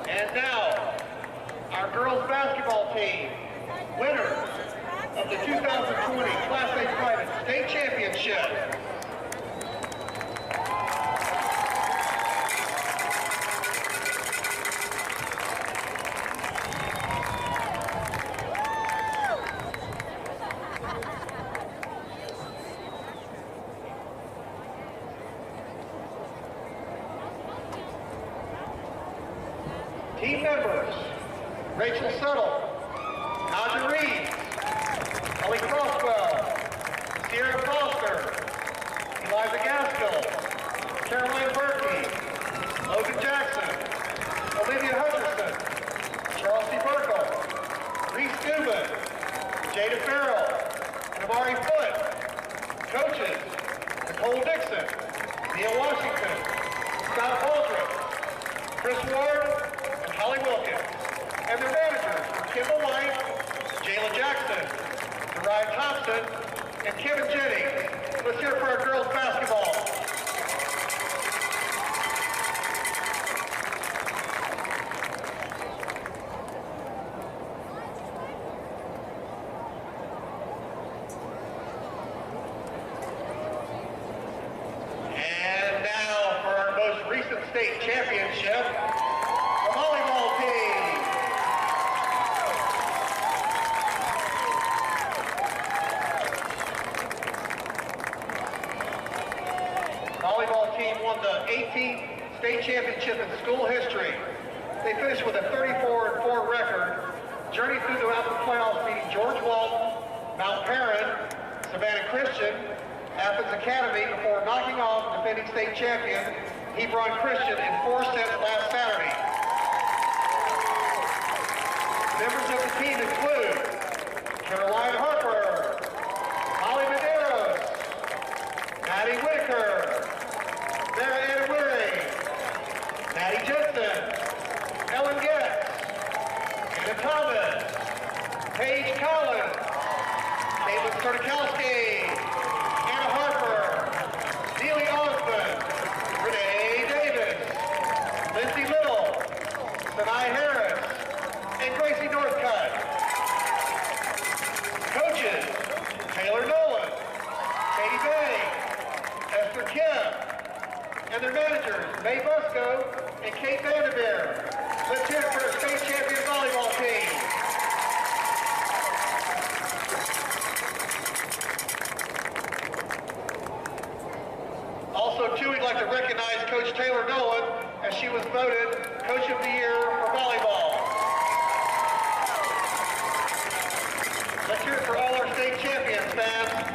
And now, our girls basketball team, winners of the 2020 Class A Private State Championship. Team members, Rachel Settle, Naja Reed, Ellie Crosswell, Sierra Foster, Eliza Gaskill, Caroline Berkey, Logan Jackson, Olivia Hutcherson, Charles C. Burkle, Reese Newman, Jada Farrell, and Amari Foote. Coaches, Nicole Dixon, Neil Washington, Scott Aldrich, Chris Ward, and Holly Wilkins. And their managers were Kimball White, Jayla Jackson, Derive Thompson, and Kevin Jennings. Let's hear it for our girls basketball. And now for our most recent state championship, the volleyball team. Volleyball team won the 18th state championship in school history. They finished with a 34-4 record, journeyed throughout the playoffs, beating George Walton, Mount Perrin, Savannah Christian, Athens Academy, before knocking off defending state champion Hebron Christian in 4 sets last Saturday. Members of the team include Caroline Harper, Holly Medeiros, Maddie Whitaker, Sarah Ann Weary, Maddie Jensen, Ellen Getz, Anna Thomas, Paige Collins, Caitlin Sturnikowski, Anna Harper, Neely Osmond, Renee Davis, Lindsay Little, Sanai Harris, and Gracie Northcutt. Coaches, Taylor Nolan, Katie Bay, Esther Kim, and their managers, Mae Busco and Kate Vanderveer. Let's hear it for our state champion volleyball team. Also, too, we'd like to recognize Coach Taylor Nolan as she was voted Coach of the Year for volleyball. Let's hear it for all our state champions, fans.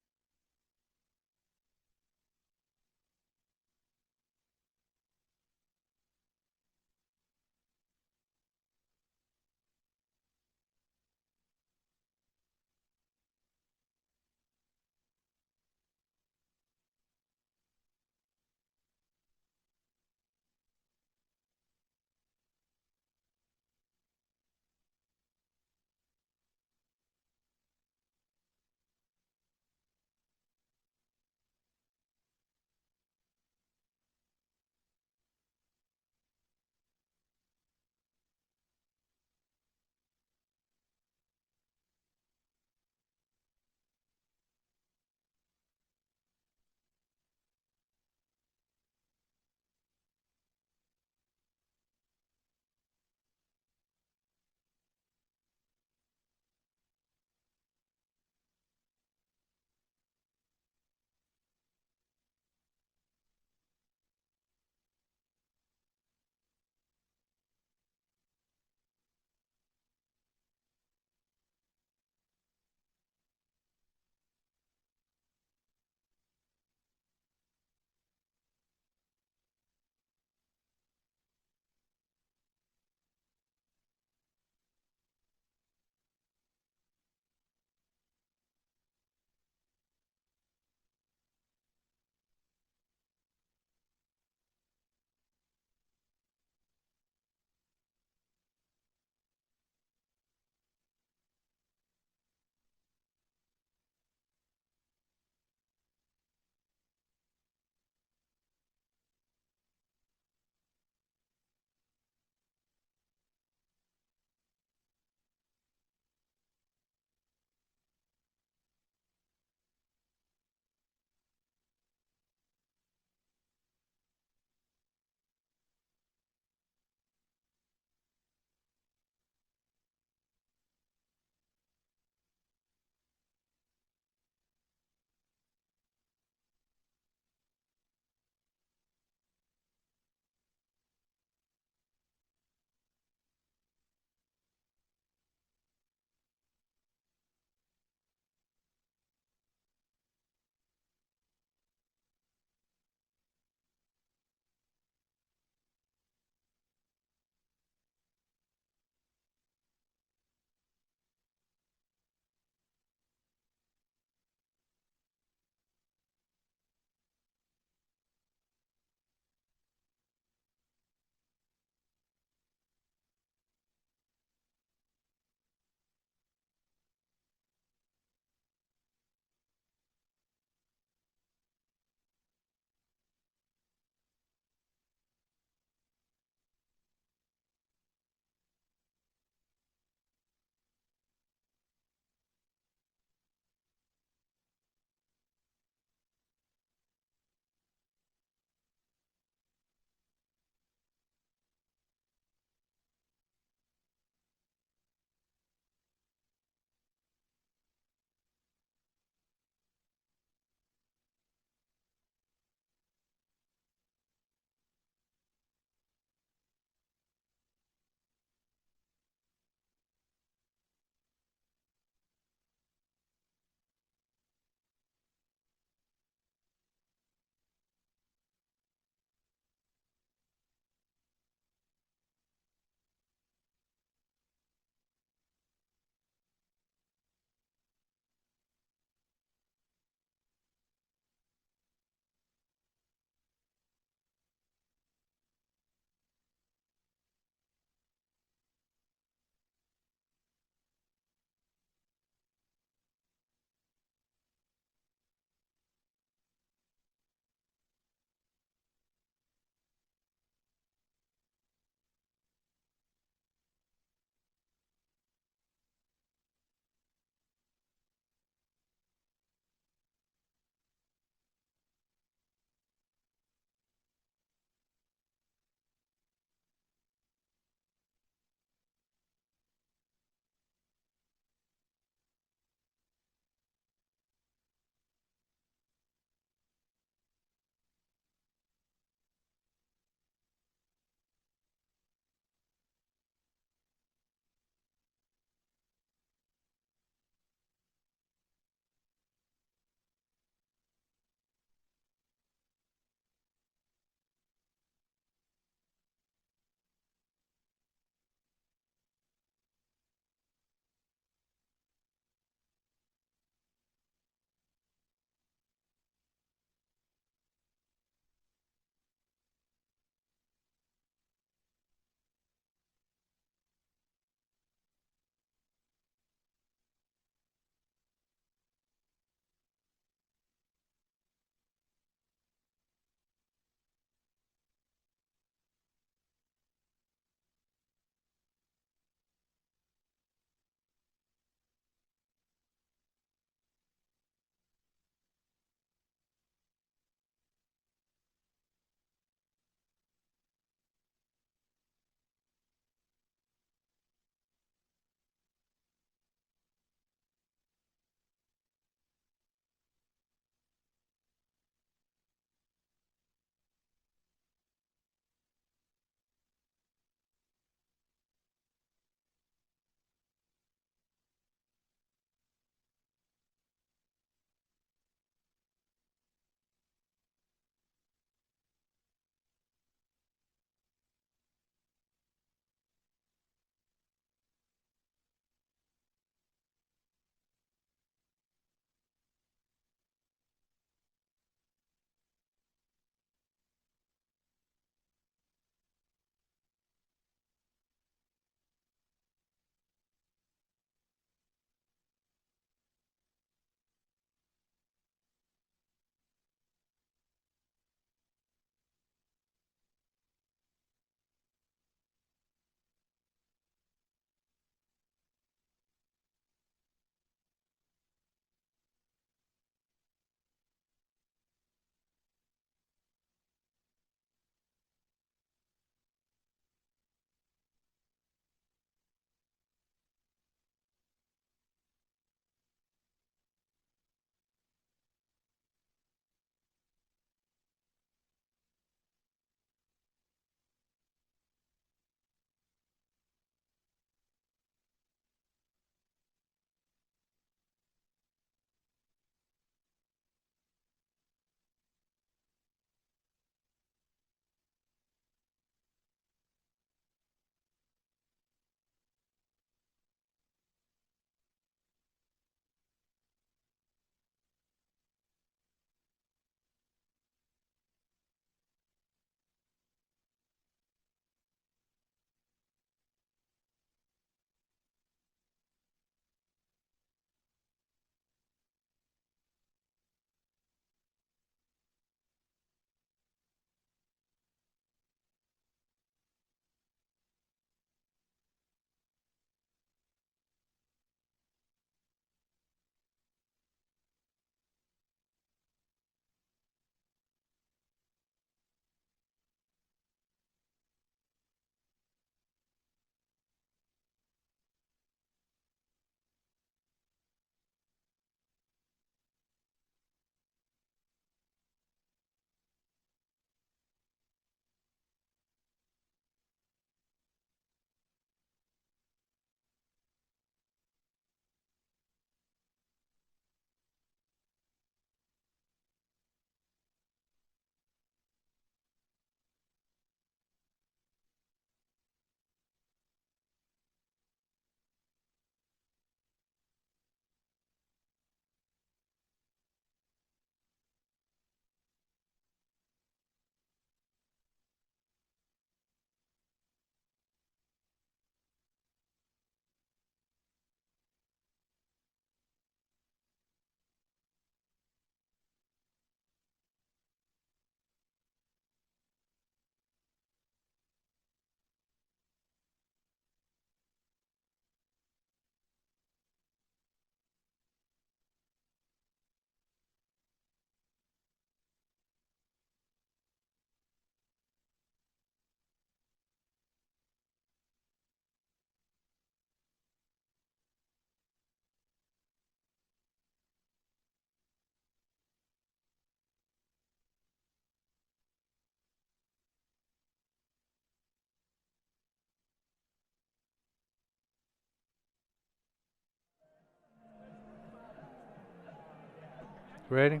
Ready?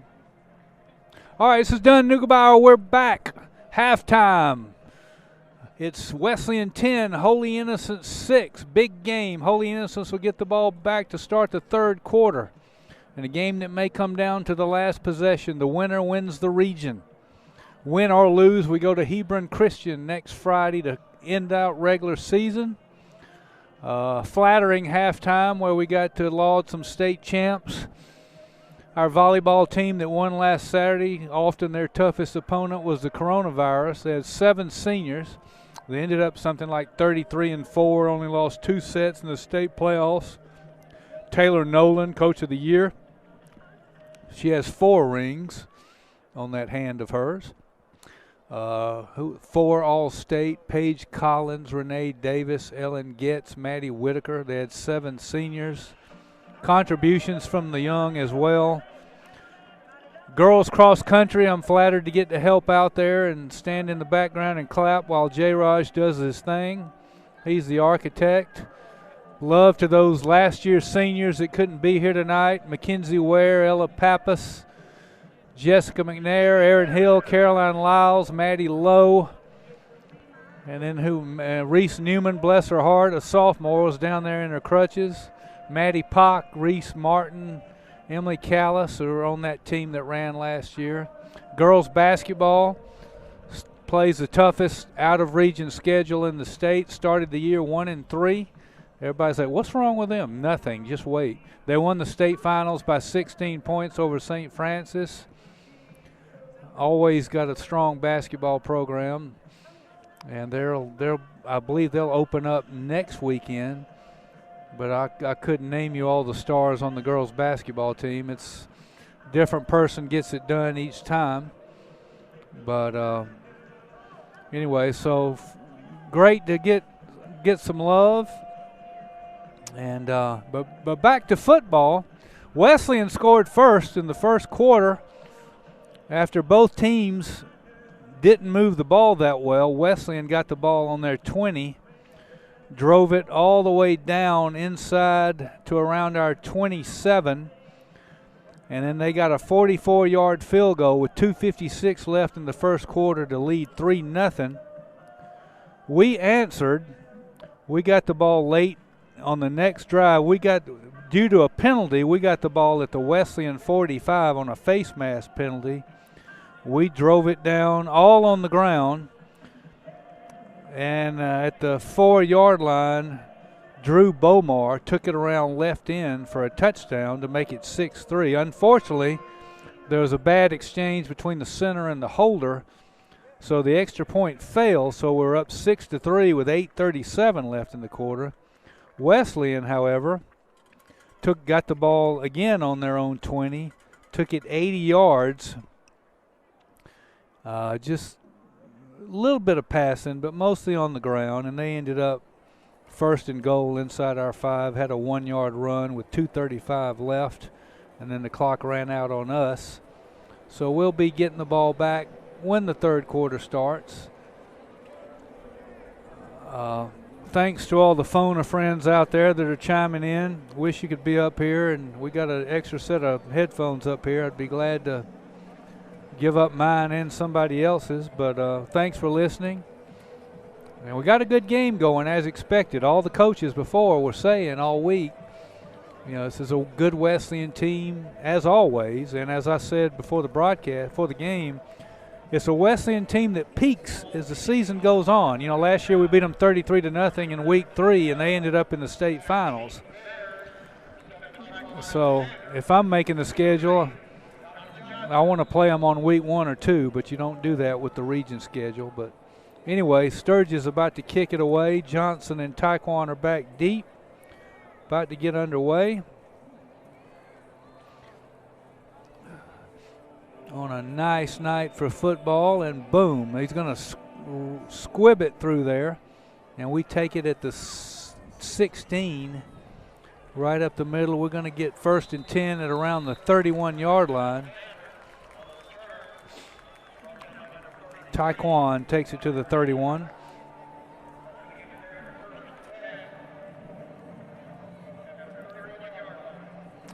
All right, this is done. Neugebauer, we're back. Halftime. It's Wesleyan 10, Holy Innocents 6. Big game. Holy Innocents will get the ball back to start the third quarter. In a game that may come down to the last possession, the winner wins the region. Win or lose, we go to Hebron Christian next Friday to end out regular season. Flattering halftime where we got to laud some state champs. Our volleyball team that won last Saturday, often their toughest opponent was the coronavirus. They had 7 seniors. They ended up something like 33-4, only lost 2 sets in the state playoffs. Taylor Nolan, Coach of the Year. She has 4 rings on that hand of hers. 4 All-State, Paige Collins, Renee Davis, Ellen Getz, Maddie Whitaker. They had 7 seniors. Contributions from the young as well. Girls cross country, I'm flattered to get to help out there and stand in the background and clap while J. Raj does his thing. He's the architect. Love to those last year's seniors that couldn't be here tonight. Mackenzie Ware, Ella Pappas, Jessica McNair, Erin Hill, Caroline Lyles, Maddie Lowe, and then Reese Newman, bless her heart, a sophomore, was down there in her crutches. Maddie Pock, Reese Martin, Emily Callis, who were on that team that ran last year. Girls basketball plays the toughest out-of-region schedule in the state. Started the year 1-3. Everybody's like, what's wrong with them? Nothing, just wait. They won the state finals by 16 points over St. Francis. Always got a strong basketball program. And I believe they'll open up next weekend. But I couldn't name you all the stars on the girls' basketball team. It's a different person gets it done each time. But anyway, so great to get some love. And but back to football. Wesleyan scored first in the first quarter after both teams didn't move the ball that well. Wesleyan got the ball on their 20. Drove it all the way down inside to around our 27. And then they got a 44-yard field goal with 2:56 left in the first quarter to lead 3-0. We answered. We got the ball late on the next drive. Due to a penalty, we got the ball at the Wesleyan 45 on a face mask penalty. We drove it down all on the ground. And at the 4-yard line, Drew Bomar took it around left end for a touchdown to make it 6-3. Unfortunately, there was a bad exchange between the center and the holder, so the extra point failed, so we're up 6-3 with 8:37 left in the quarter. Wesleyan, however, got the ball again on their own 20, took it 80 yards, just a little bit of passing, but mostly on the ground, and they ended up first and goal inside our 5, had a 1-yard run with 2:35 left, and then the clock ran out on us. So we'll be getting the ball back when the third quarter starts. Thanks to all the phoner friends out there that are chiming in. Wish you could be up here, and we got an extra set of headphones up here. I'd be glad to give up mine and somebody else's, but thanks for listening. And we got a good game going as expected. All the coaches before were saying all week, this is a good Wesleyan team as always. And as I said before the broadcast, before the game, it's a Wesleyan team that peaks as the season goes on. Last year we beat them 33-0 in week 3, and they ended up in the state finals. So if I'm making the schedule, I want to play them on week 1 or 2, but you don't do that with the region schedule. But anyway, Sturgis about to kick it away. Johnson and Taekwon are back deep, about to get underway. On a nice night for football, and boom, he's going to squib it through there, and we take it at the 16, right up the middle. We're going to get 1st and 10 at around the 31-yard line. Taekwon takes it to the 31.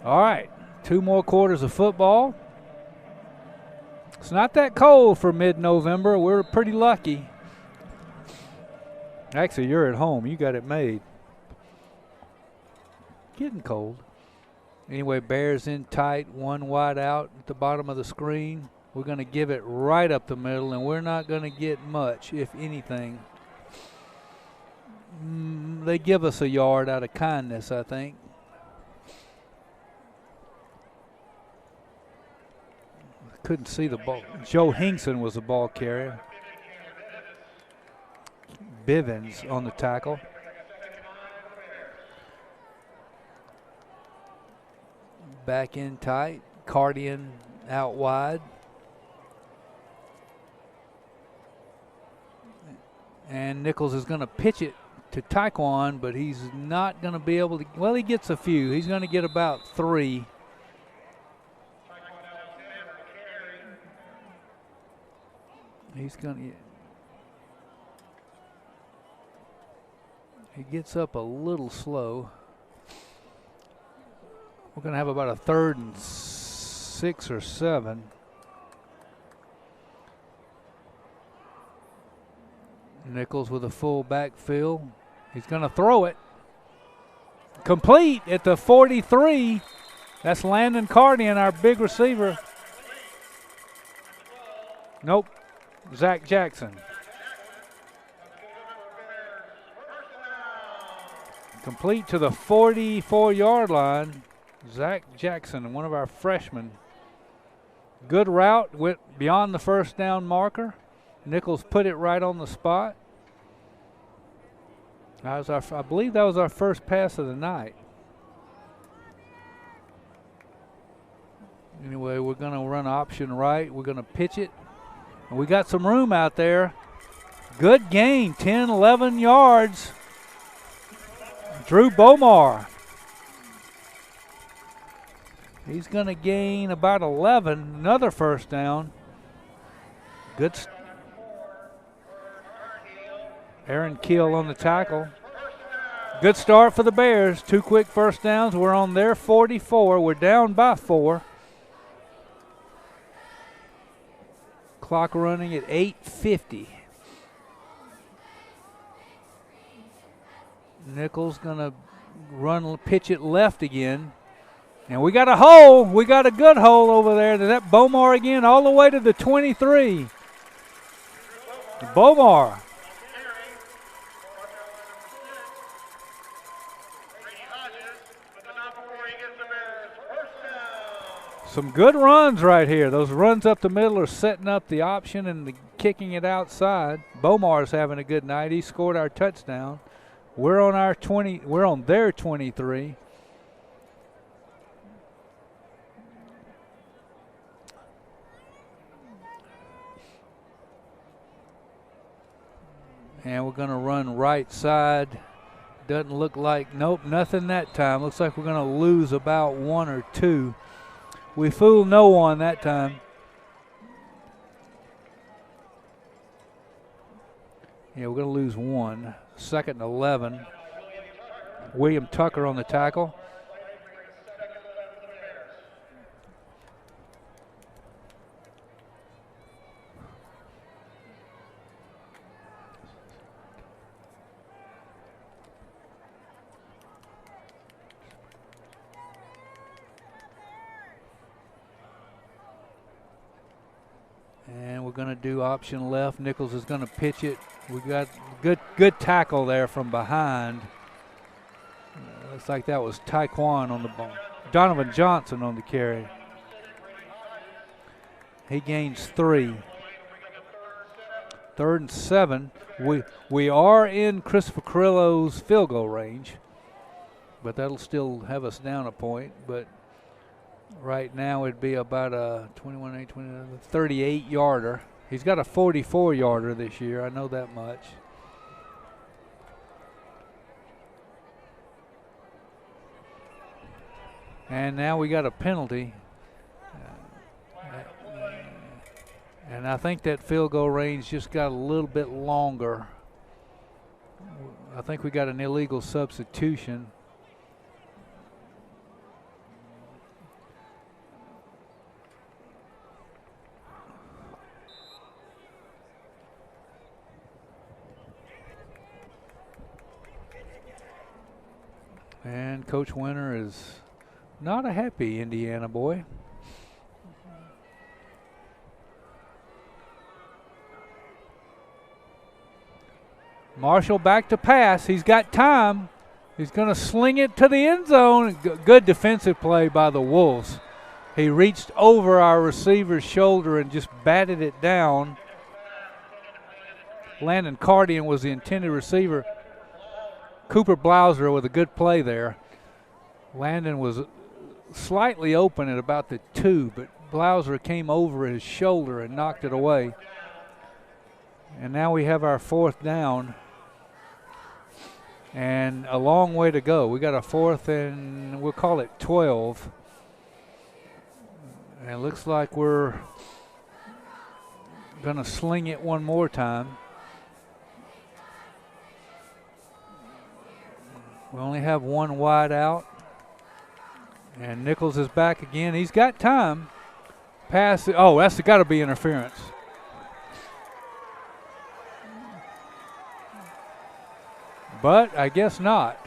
All right, 2 more quarters of football. It's not that cold for mid-November. We're pretty lucky. Actually, you're at home. You got it made. Getting cold. Anyway, Bears in tight, one wide out at the bottom of the screen. We're going to give it right up the middle, and we're not going to get much, if anything. They give us a yard out of kindness, I think. Couldn't see the ball. Joe Hinkson was the ball carrier. Bivens on the tackle. Back in tight. Cardian out wide. And Nichols is going to pitch it to Taekwon, but he's not going to be able to. Well, he gets a few. He's going to get about 3. He's going to. He gets up a little slow. We're going to have about a 3rd and 6 or 7. Nichols with a full backfield. He's going to throw it. Complete at the 43. That's Landon Cardian, our big receiver. Nope. Zach Jackson. Complete to the 44-yard line. Zach Jackson, one of our freshmen. Good route, went beyond the first down marker. Nichols put it right on the spot. That was I believe that was our first pass of the night. Anyway, we're going to run option right. We're going to pitch it. And we got some room out there. Good gain, 10, 11 yards. Drew Bomar. He's going to gain about 11. Another first down. Good. Aaron Keel on the tackle. Good start for the Bears. 2 quick first downs. We're on their 44. We're down by 4. Clock running at 8:50. Nichols gonna pitch it left again. And we got a hole. We got a good hole over there. Is that Bomar again? All the way to the 23. Bomar. Some good runs right here. Those runs up the middle are setting up the option and kicking it outside. Bomar's having a good night. He scored our touchdown. We're on our 20. We're on their 23. And we're going to run right side. Doesn't look like, nope, nothing that time. Looks like we're going to lose about 1 or 2. We fooled no one that time. Yeah, we're going to lose 1. 2nd and 11. William Tucker on the tackle. And we're going to do option left. Nichols is going to pitch it. We got good tackle there from behind. Looks like that was Taekwon on the ball. Donovan Johnson on the carry. He gains 3. 3rd and 7. We are in Christopher Carrillo's field goal range, but that'll still have us down a point. But right now it'd be about a 38-yarder. He's got a 44-yarder this year. I know that much. And now we got a penalty. And I think that field goal range just got a little bit longer. I think we got an illegal substitution. And Coach Winter is not a happy Indiana boy. Marshall back to pass. He's got time. He's going to sling it to the end zone. Good defensive play by the Wolves. He reached over our receiver's shoulder and just batted it down. Landon Cardian was the intended receiver. Cooper Blauser with a good play there. Landon was slightly open at about the 2, but Blauser came over his shoulder and knocked it away. And now we have our 4th down. And a long way to go. We got a 4th and we'll call it 12. And it looks like we're going to sling it one more time. We only have one wide out. And Nichols is back again. He's got time. Pass. Oh, that's got to be interference. But I guess not.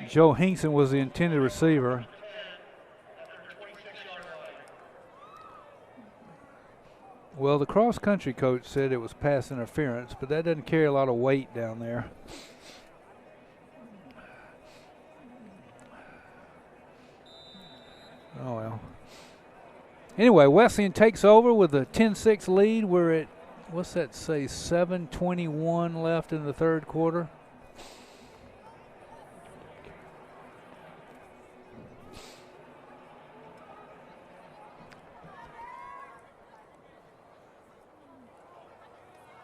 Joe Hinkson was the intended receiver. Well, the cross-country coach said it was pass interference, but that doesn't carry a lot of weight down there. Oh, well. Anyway, Wesleyan takes over with a 10-6 lead. We're at, what's that say, 7:21 left in the 3rd quarter.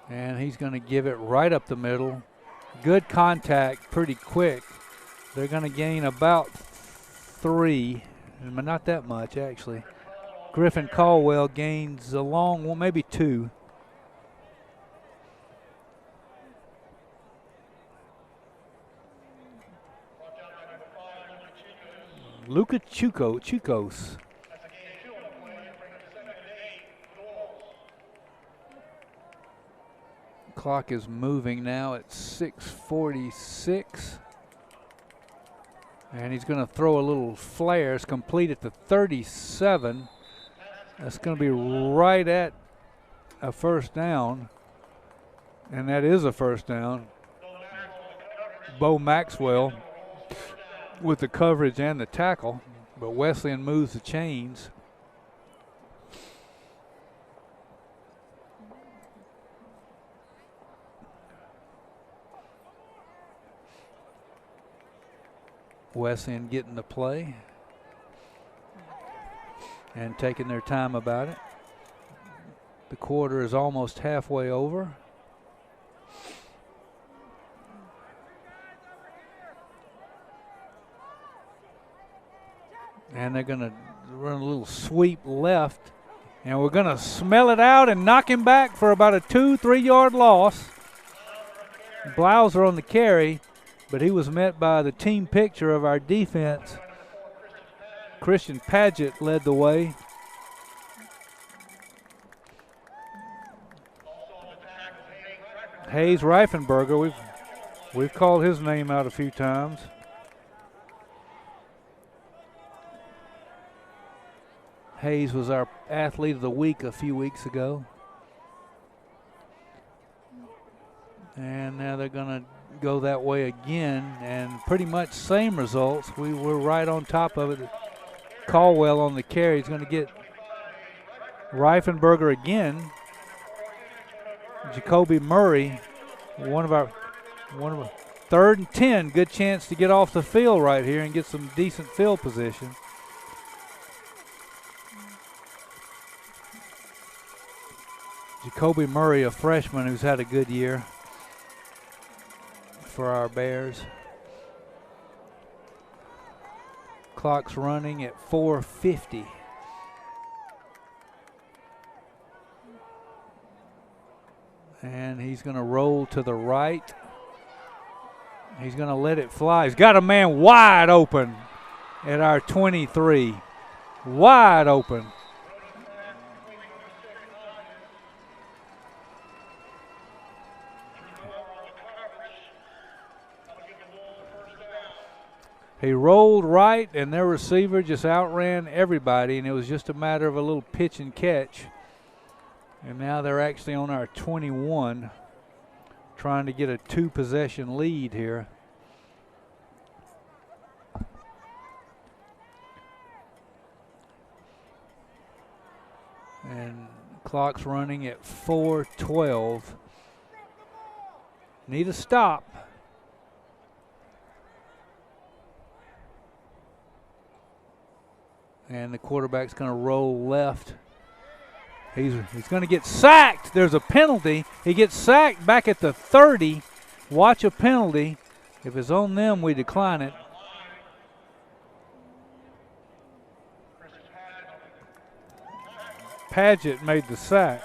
And he's going to give it right up the middle. Good contact, pretty quick. They're going to gain about 3, but not that much actually. Griffin Caldwell gains a long one, maybe 2. Luka Chukos. Clock is moving now at 6:46. And he's going to throw a little flare. It's complete at the 37. That's going to be right at a 1st down. And that is a 1st down. Bo Maxwell with the coverage and the tackle. But Wesleyan moves the chains. Wesleyan getting the play and taking their time about it. The quarter is almost halfway over. And they're going to run a little sweep left, and we're going to smell it out and knock him back for about a 2-3 yard loss. Blauser on the carry, but he was met by the team picture of our defense. Christian Paget led the way. Hayes Reifenberger, we've called his name out a few times. Hayes was our athlete of the week a few weeks ago. And now they're going to go that way again, and pretty much same results. We were right on top of it. Caldwell on the carry is going to get Reifenberger again. Jacoby Murray, one of our 3rd and 10. Good chance to get off the field right here and get some decent field position. Jacoby Murray, a freshman who's had a good year for our Bears. Clock's running at 4:50. And he's going to roll to the right. He's going to let it fly. He's got a man wide open at our 23. Wide open. He rolled right, and their receiver just outran everybody, and it was just a matter of a little pitch and catch. And now they're actually on our 21, trying to get a 2-possession lead here. And clock's running at 4:12. Need a stop. And the quarterback's going to roll left. He's going to get sacked. There's a penalty. He gets sacked back at the 30. Watch a penalty. If it's on them, we decline it. Paget made the sack.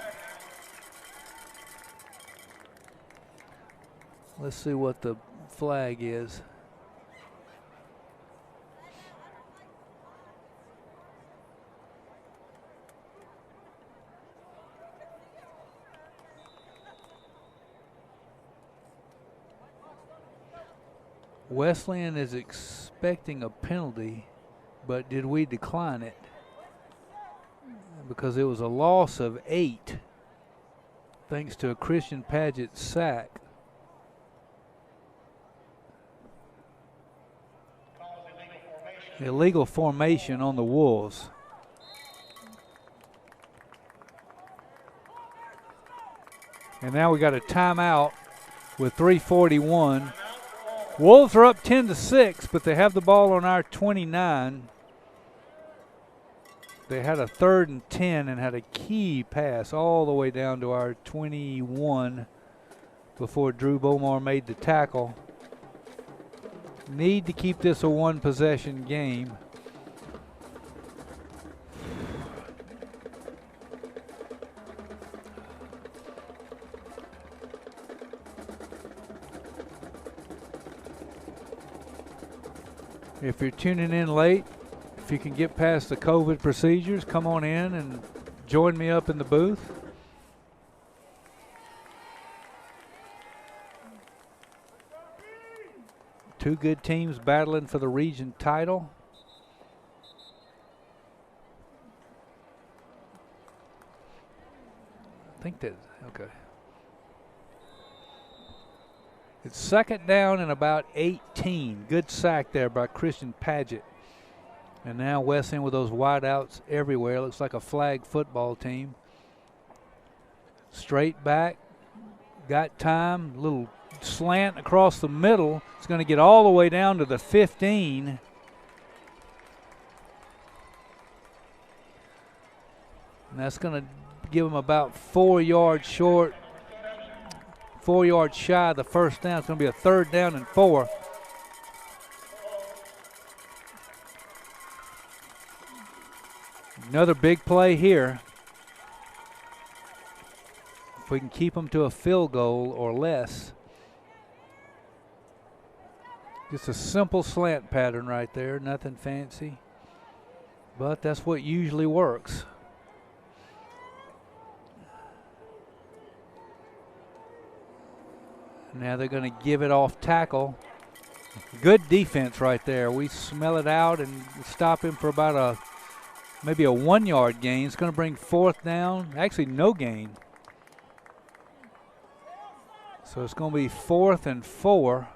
Let's see what the flag is. Wesleyan is expecting a penalty, but did we decline it? Because it was a loss of 8 thanks to a Christian Paget sack. Illegal formation on the Wolves. And now we got a timeout with 3:41. Wolves are up 10-6, but they have the ball on our 29. They had a 3rd and 10 and had a key pass all the way down to our 21 before Drew Bomar made the tackle. Need to keep this a 1-possession game. If you're tuning in late, if you can get past the COVID procedures, come on in and join me up in the booth. Two good teams battling for the region title. I think that, okay. It's 2nd down and about 18. Good sack there by Christian Paget. And now Wesleyan with those wideouts everywhere. Looks like a flag football team. Straight back. Got time. Little slant across the middle. It's going to get all the way down to the 15. And that's going to give them about 4 yards short. 4 yards shy of the first down. It's going to be a 3rd down and 4. Another big play here. If we can keep them to a field goal or less. Just a simple slant pattern right there, nothing fancy. But that's what usually works. Now they're going to give it off tackle. Good defense right there. We smell it out and stop him for about maybe a 1-yard gain. It's going to bring 4th down. Actually, no gain. So it's going to be 4th and 4.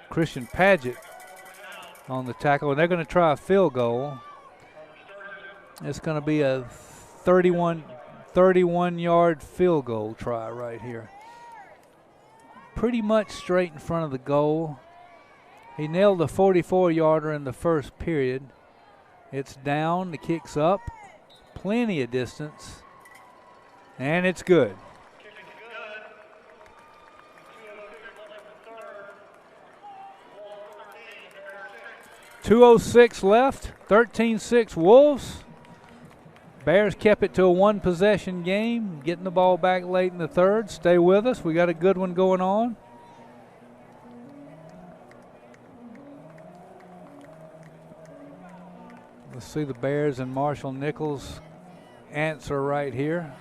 Christian Paget on the tackle, and they're going to try a field goal. It's going to be a 31-yard field goal try right here. Pretty much straight in front of the goal. He nailed the 44-yarder in the first period. It's down, the kick's up, plenty of distance, and it's good. 2:06 left, 13-6 Wolves. Bears kept it to a 1-possession game, getting the ball back late in the 3rd. Stay with us. We got a good one going on. Let's see the Bears and Marshall Nichols answer right here.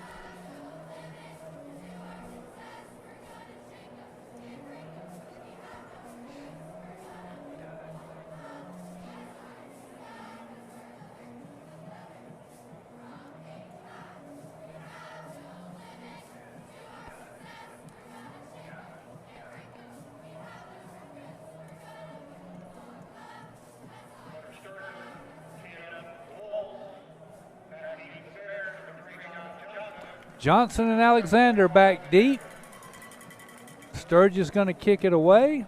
Johnson and Alexander back deep. Sturgis going to kick it away.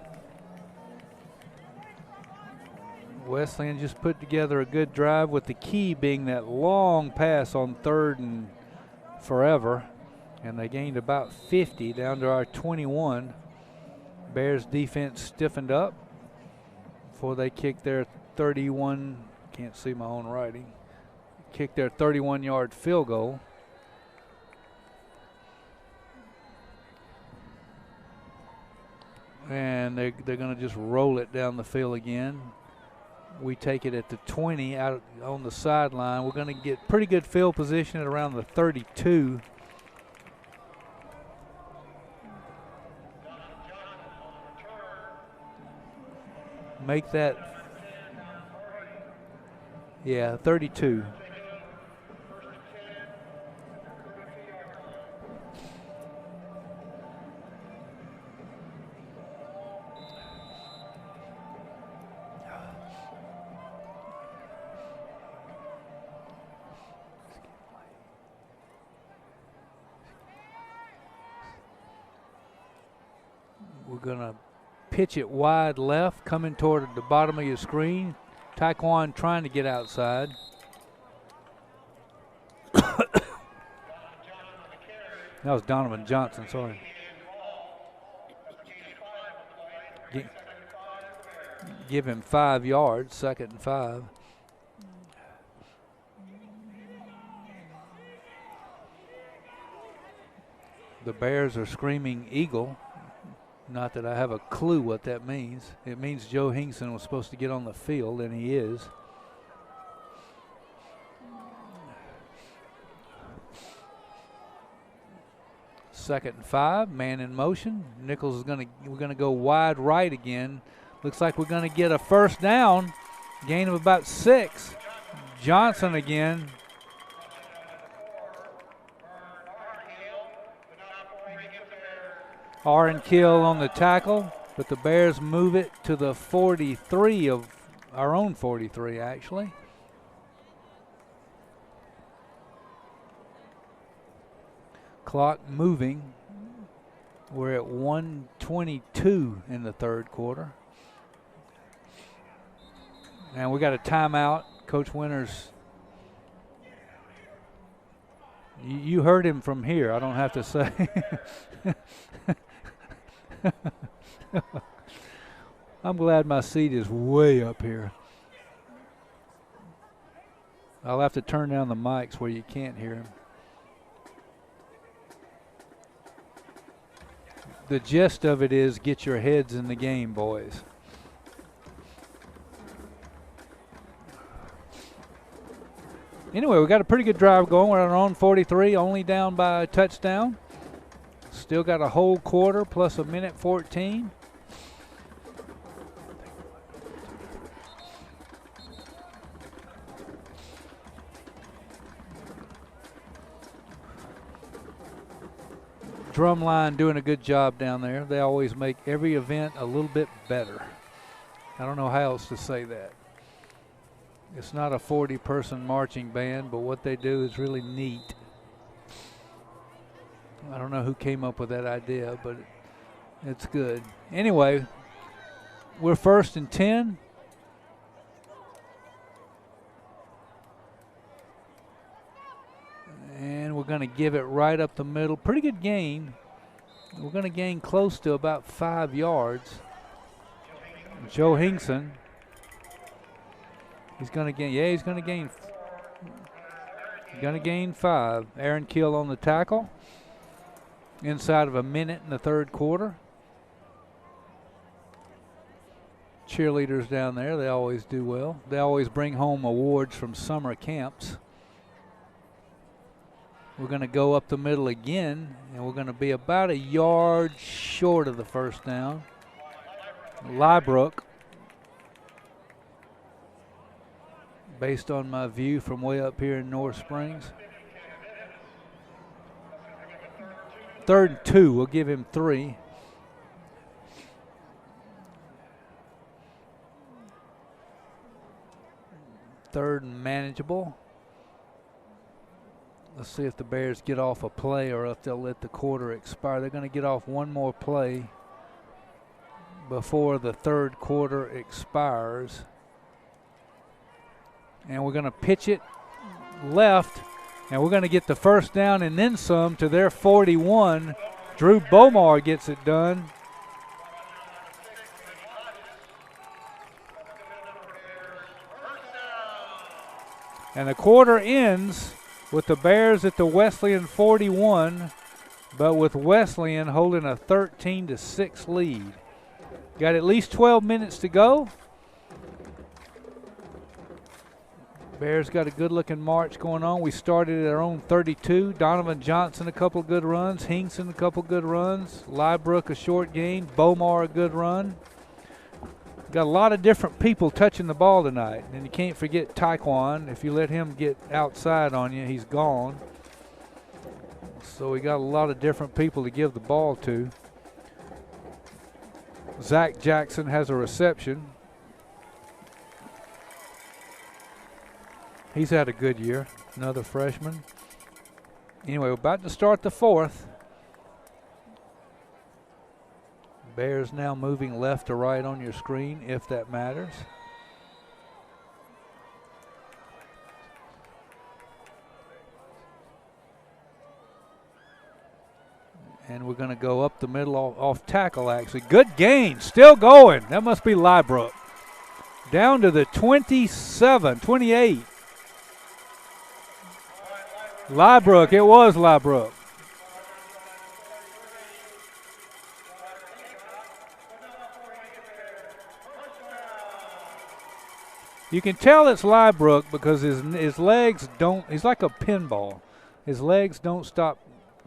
Wesleyan just put together a good drive, with the key being that long pass on 3rd and forever. And they gained about 50 down to our 21. Bears defense stiffened up before they kicked their 31, can't see my own writing, kicked their 31-yard field goal. And they're going to just roll it down the field again. We take it at the 20 out on the sideline. We're going to get pretty good field position at around the 32. Make that, yeah, 32. We're going to pitch it wide left, coming toward the bottom of your screen. Taekwon trying to get outside. That was Donovan Johnson, sorry. Give him 5 yards, 2nd and 5. The Bears are screaming eagle. Not that I have a clue what that means. It means Joe Hinkson was supposed to get on the field, and he is. Second and 5, man in motion. Nichols is we're gonna go wide right again. Looks like we're gonna get a first down. Gain of about 6. Johnson again. Kill on the tackle, but the Bears move it to the 43 of our own 43, actually. Clock moving. We're at 1:22 in the 3rd quarter. And we got a timeout. Coach Winters, you heard him from here. I don't have to say. I'm glad my seat is way up here. I'll have to turn down the mics where you can't hear him. The gist of it is, get your heads in the game, boys. Anyway, we got a pretty good drive going. We're on our own 43, only down by a touchdown. Still got a whole quarter plus a minute 14. Drumline doing a good job down there. They always make every event a little bit better. I don't know how else to say that. It's not a 40-person marching band, but what they do is really neat. I don't know who came up with that idea, but it's good. Anyway, we're 1st and 10. And we're going to give it right up the middle. Pretty good gain. We're going to gain close to about 5 yards. Joe Hinkson. He's going to gain, he's going to gain 5. Aaron Keel on the tackle. Inside of a minute in the 3rd quarter. Cheerleaders down there, they always do well. They always bring home awards from summer camps. We're going to go up the middle again, and we're going to be about a yard short of the first down. Lybrook, based on my view from way up here in North Springs. 3rd and 2, we'll give him 3. Third and manageable. Let's see if the Bears get off a play or if they'll let the quarter expire. They're going to get off one more play before the third quarter expires. And we're going to pitch it left, and we're going to get the first down and then some to their 41. Drew Bomar gets it done. And the quarter ends with the Bears at the Wesleyan 41, but with Wesleyan holding a 13-6 lead. Got at least 12 minutes to go. Bears got a good-looking march going on. We started at our own 32. Donovan Johnson a couple of good runs. Hinkson a couple of good runs. Liebrook a short gain. Bomar a good run. Got a lot of different people touching the ball tonight. And you can't forget Taekwon. If you let him get outside on you, he's gone. So we got a lot of different people to give the ball to. Zach Jackson has a reception. He's had a good year, another freshman. Anyway, we're about to start the fourth. Bears now moving left to right on your screen, if that matters. And we're going to go up the middle off tackle, actually. Good gain, still going. That must be Liebrook. Down to the 27, 28. Liebrook, it was Liebrook. You can tell it's Liebrook because his legs don't, he's like a pinball. His legs don't stop.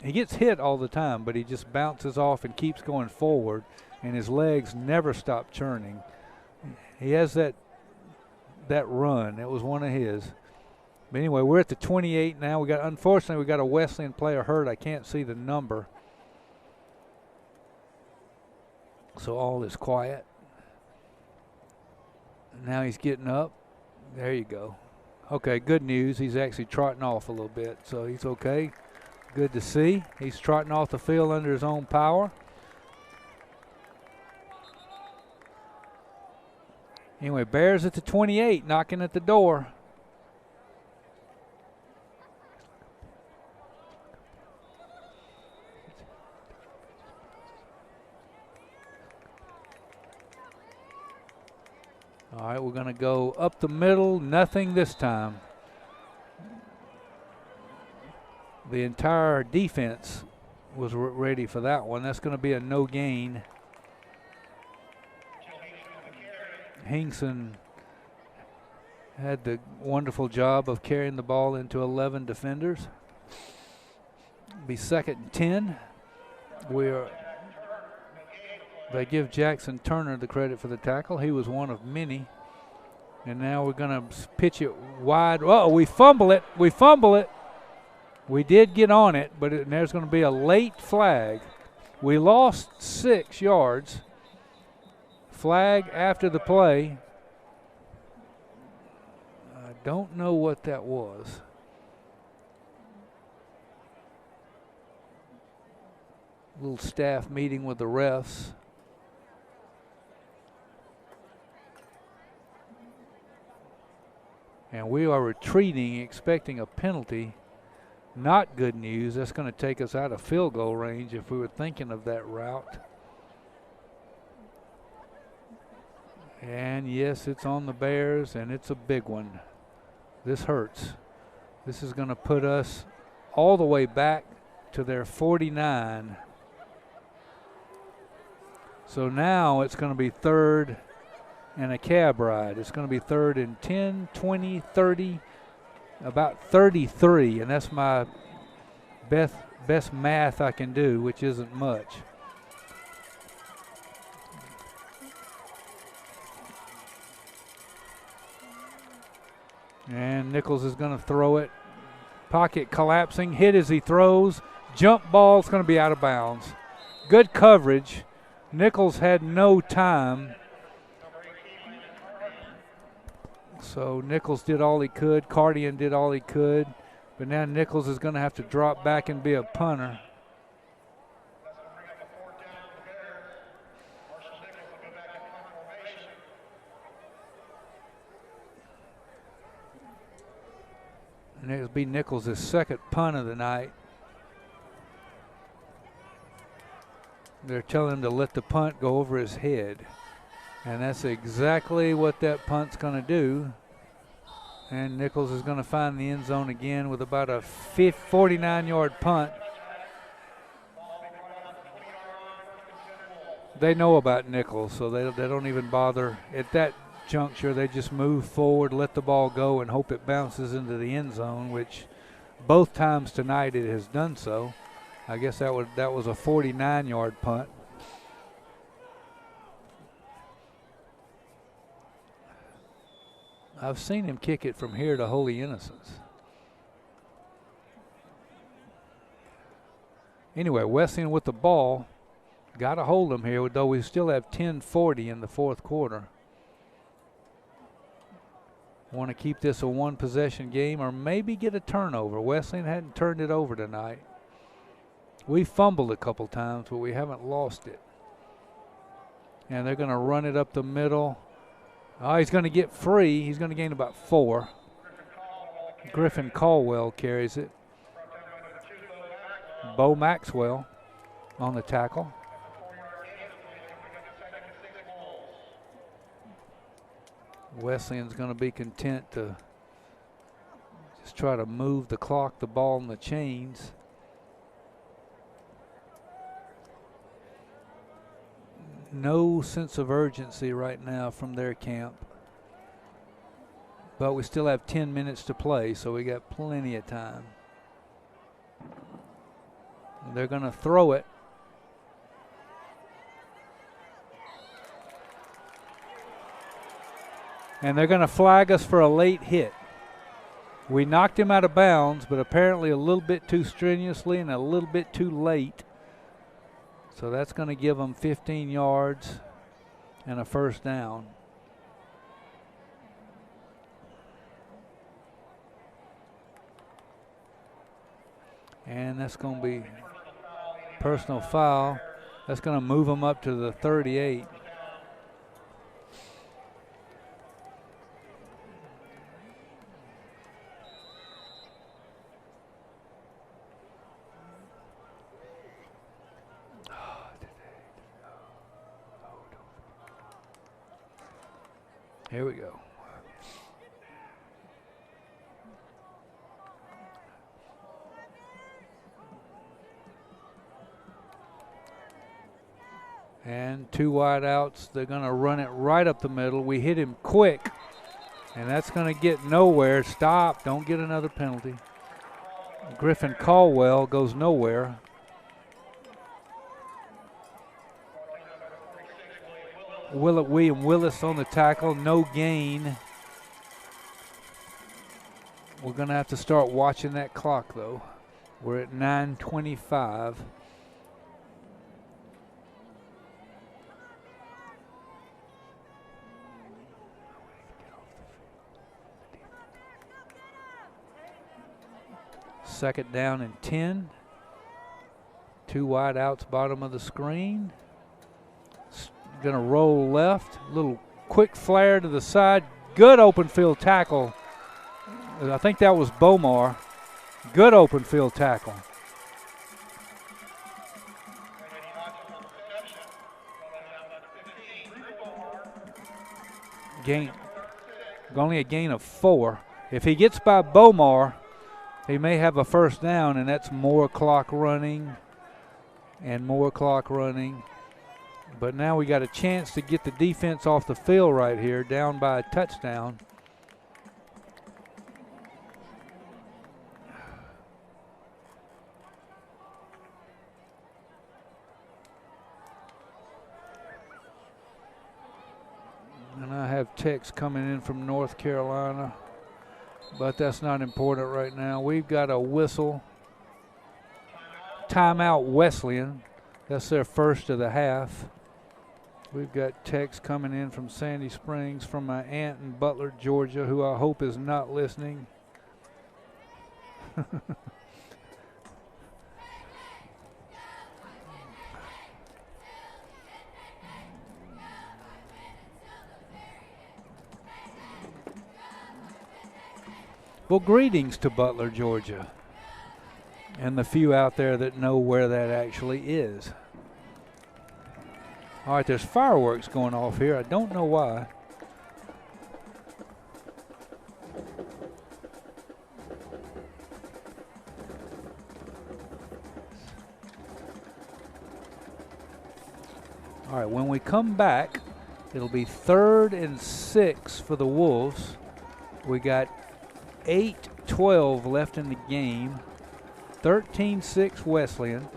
He gets hit all the time, but he just bounces off and keeps going forward, and his legs never stop churning. He has that run. That was one of his. But anyway, we're at the 28 now. Unfortunately, we got a Wesleyan player hurt. I can't see the number. So all is quiet. Now he's getting up. There you go. Okay, good news. He's actually trotting off a little bit, so he's okay. Good to see. He's trotting off the field under his own power. Anyway, Bears at the 28, knocking at the door. All right, we're going to go up the middle, nothing this time. The entire defense was ready for that one. That's going to be a no gain. Hinkson had the wonderful job of carrying the ball into 11 defenders. Be 2nd and 10. They give Jackson Turner the credit for the tackle. He was one of many. And now we're going to pitch it wide. Oh, we fumble it. We fumble it. We did get on it, but there's going to be a late flag. We lost 6 yards. Flag after the play. I don't know what that was. Little staff meeting with the refs. And we are retreating, expecting a penalty. Not good news. That's going to take us out of field goal range if we were thinking of that route. And yes, it's on the Bears, and it's a big one. This hurts. This is going to put us all the way back to their 49. So now it's going to be 3rd and a cab ride. It's going to be 3rd and 10, 20, 30, about 33, and that's my best math I can do, which isn't much. And Nichols is going to throw it. Pocket collapsing, hit as he throws. Jump ball is going to be out of bounds. Good coverage. Nichols had no time. So Nichols did all he could. Cardian did all he could. But now Nichols is going to have to drop back and be a punter. And it'll be Nichols' second punt of the night. They're telling him to let the punt go over his head. And that's exactly what that punt's going to do. And Nichols is going to find the end zone again with about a 49-yard punt. They know about Nichols, so they don't even bother. At that juncture, they just move forward, let the ball go, and hope it bounces into the end zone, which both times tonight it has done so. I guess that was a 49-yard punt. I've seen him kick it from here to Holy Innocents. Anyway, Wesleyan with the ball. Got to hold them here, though we still have 10:40 in the fourth quarter. Want to keep this a one-possession game or maybe get a turnover. Wesleyan hadn't turned it over tonight. We fumbled a couple times, but we haven't lost it. And they're going to run it up the middle. Oh, he's going to get free. He's going to gain about 4. Griffin Caldwell carries it. Bo Maxwell on the tackle. Wesleyan's going to be content to just try to move the clock, the ball, and the chains. No sense of urgency right now from their camp. But we still have 10 minutes to play, so we got plenty of time. They're going to throw it. And they're going to flag us for a late hit. We knocked him out of bounds, but apparently a little bit too strenuously and a little bit too late. So that's going to give them 15 yards and a first down. And that's going to be personal foul. That's going to move them up to the 38. Here we go. And 2 wide outs. They're going to run it right up the middle. We hit him quick, and that's going to get nowhere. Stop. Don't get another penalty. Griffin Caldwell goes nowhere. William Willis on the tackle, no gain. We're going to have to start watching that clock, though. We're at 9:25. Second down and 10. 2 wide outs, bottom of the screen. Going to roll left, little quick flare to the side. Good open field tackle. I think that was Bomar. Good open field tackle. Only a gain of 4. If he gets by Bomar, he may have a first down, and that's more clock running and more clock running. But now we got a chance to get the defense off the field right here, down by a touchdown. And I have text coming in from North Carolina, but that's not important right now. We've got a whistle. Timeout Wesleyan. That's their first of the half. We've got text coming in from Sandy Springs from my aunt in Butler, Georgia, who I hope is not listening. Well, greetings to Butler, Georgia, and the few out there that know where that actually is. All right, there's fireworks going off here. I don't know why. All right, when we come back, it'll be 3rd and 6 for the Wolves. We got 8:12 left in the game. 13-6 Wesleyan.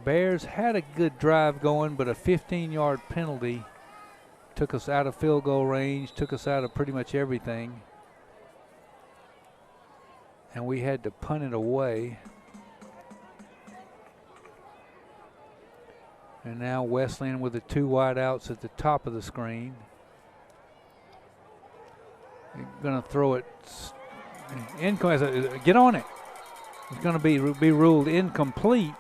Bears had a good drive going, but a 15-yard penalty took us out of field goal range, took us out of pretty much everything. And we had to punt it away. And now Wesleyan with the 2 wideouts at the top of the screen. Going to throw it. Get on it. It's going to be ruled incomplete.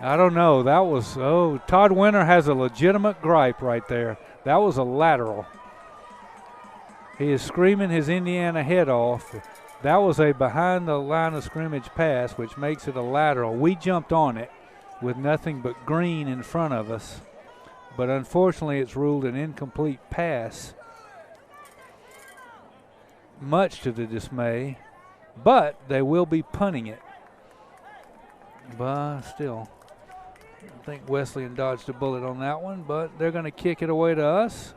I don't know. That was, Todd Winter has a legitimate gripe right there. That was a lateral. He is screaming his Indiana head off. That was a behind the line of scrimmage pass, which makes it a lateral. We jumped on it with nothing but green in front of us. But unfortunately, it's ruled an incomplete pass, much to the dismay, but they will be punting it. But still, I think Wesleyan dodged a bullet on that one, but they're going to kick it away to us.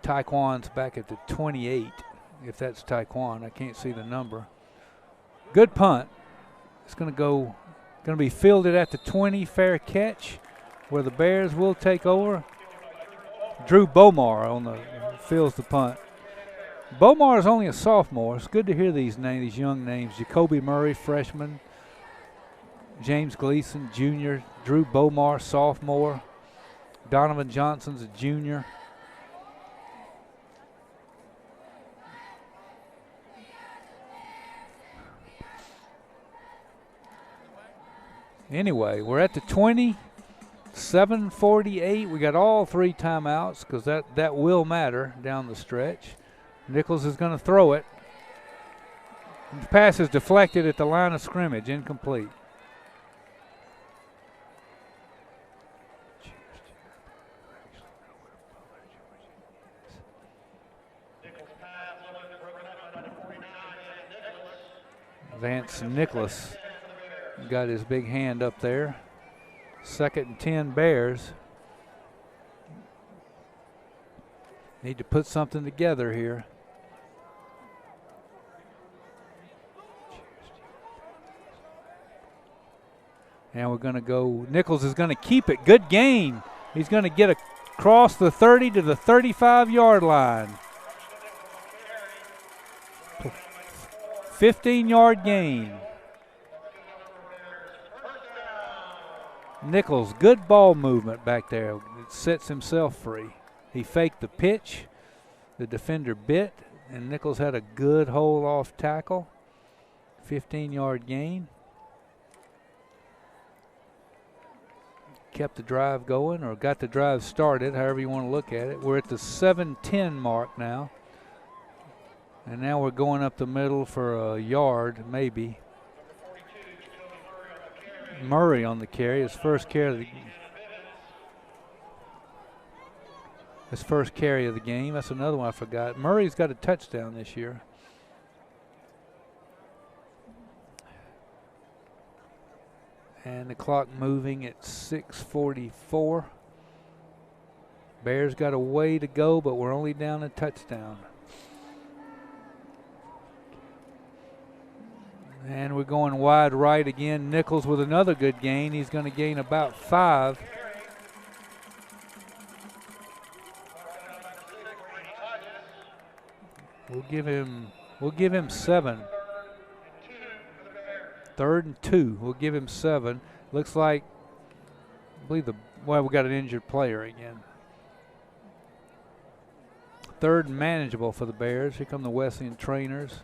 Taekwon's back at the 28, if that's Taekwon. I can't see the number. Good punt. It's going to be fielded at the 20, fair catch, where the Bears will take over. Drew Bomar fields the punt. Bomar is only a sophomore. It's good to hear these young names. Jacoby Murray, freshman. James Gleason, junior. Drew Bomar, sophomore. Donovan Johnson's a junior. Anyway, we're at the 20, 7:48. We got all 3 timeouts because that will matter down the stretch. Nichols is going to throw it. The pass is deflected at the line of scrimmage, incomplete. Vance Nicholas got his big hand up there. 2nd and 10 Bears. Need to put something together here. And we're going to go. Nichols is going to keep it. Good gain. He's going to get across the 30 to the 35-yard line. 15-yard gain. Nichols, good ball movement back there. It sets himself free. He faked the pitch. The defender bit, and Nichols had a good hold-off tackle. 15-yard gain. Kept the drive going, or got the drive started, however you want to look at it. We're at the 7:10 mark now. And now we're going up the middle for a yard, maybe. Murray on the carry, his first carry of the game. That's another one I forgot. Murray's got a touchdown this year. And the clock moving at 6:44. Bears got a way to go, but we're only down a touchdown. And we're going wide right again. Nichols with another good gain. He's going to gain about 5. We'll give him 7. 3rd and 2. We'll give him 7. Looks like believe well, we got an injured player again. 3rd and manageable for the Bears. Here come the Wesleyan trainers.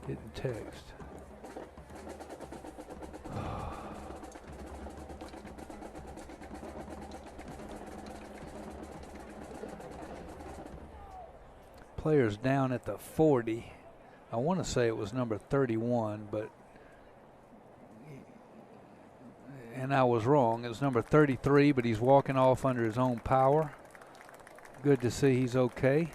Getting text. Players down at the 40. I want to say it was number 31, and I was wrong. It was number 33, but he's walking off under his own power. Good to see he's okay.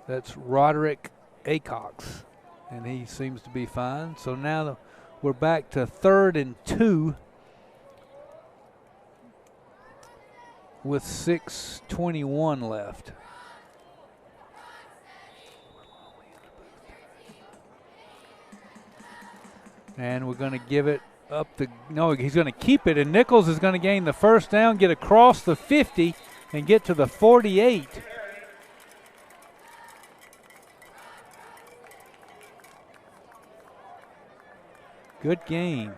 That's Roderick Acox, and he seems to be fine. So now we're back to 3rd and 2 with 6:21 left. And we're going to give it up no, he's going to keep it, and Nichols is going to gain the first down, get across the 50, and get to the 48. Good game.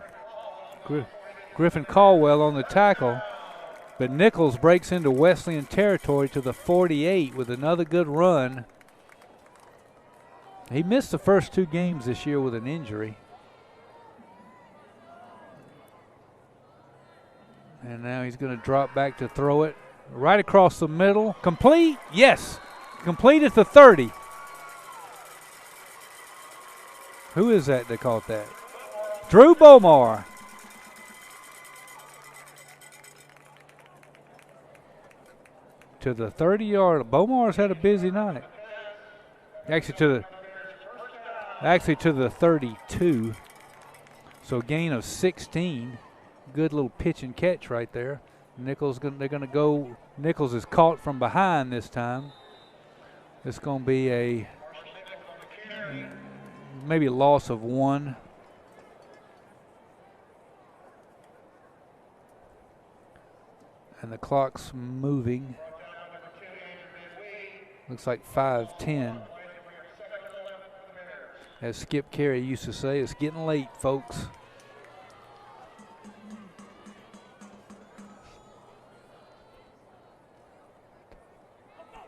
Griffin Caldwell on the tackle. But Nichols breaks into Wesleyan territory to the 48 with another good run. He missed the first 2 games this year with an injury. And now he's going to drop back to throw it. Right across the middle. Complete? Yes. Complete at the 30. Who is that caught that? Drew Bomar. To the 30-yard. Bomar's had a busy night. Actually to the 32. So gain of 16. Good little pitch and catch right there. Nichols, they're going to go. Nichols is caught from behind this time. It's going to be maybe a loss of 1. And the clock's moving. Looks like 5:10. As Skip Carey used to say, it's getting late, folks.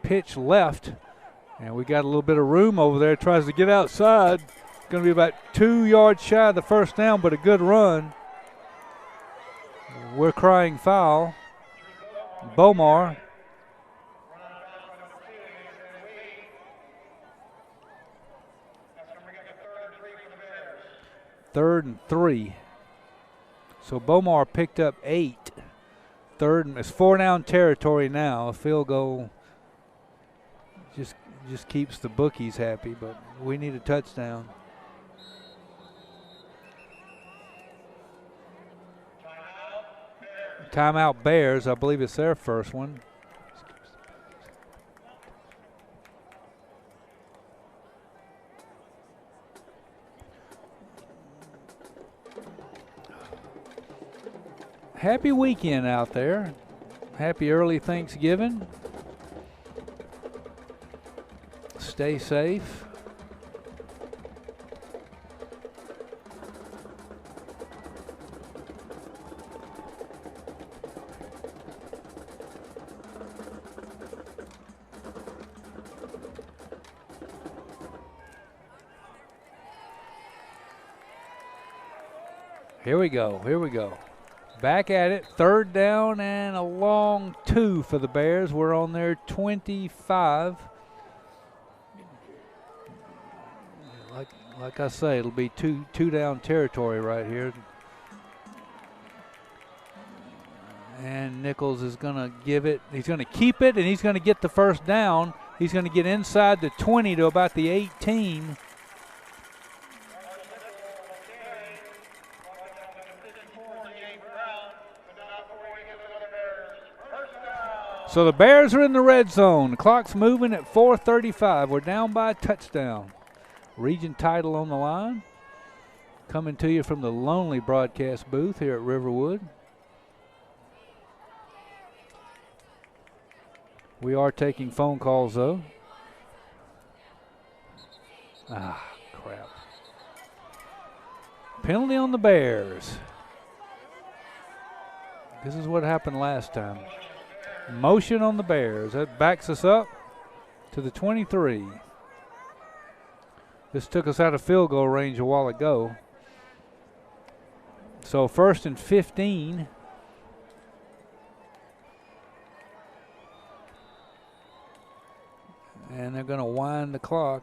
Pitch left, and we got a little bit of room over there. Tries to get outside. Going to be about 2 yards shy of the first down, but a good run. We're crying foul. Bomar. Third and 3. So Bomar picked up 8. It's 4-down territory now. A field goal just keeps the bookies happy, but we need a touchdown. Timeout Bears. I believe it's their first one. Happy weekend out there. Happy early Thanksgiving. Stay safe. Here we go. Back at it, 3rd down and a long 2 for the Bears. We're on their 25. Like I say, it'll be two down territory right here. And Nichols is going to give it. He's going to keep it, and he's going to get the first down. He's going to get inside the 20 to about the 18. So the Bears are in the red zone. The clock's moving at 4:35. We're down by a touchdown. Region title on the line. coming to you from the lonely broadcast booth here at Riverwood. We are taking phone calls, though. Ah, crap. Penalty on the Bears. This is what happened last time. Motion on the Bears. That backs us up to the 23. This took us out of field goal range a while ago. So 1st and 15. And they're going to wind the clock.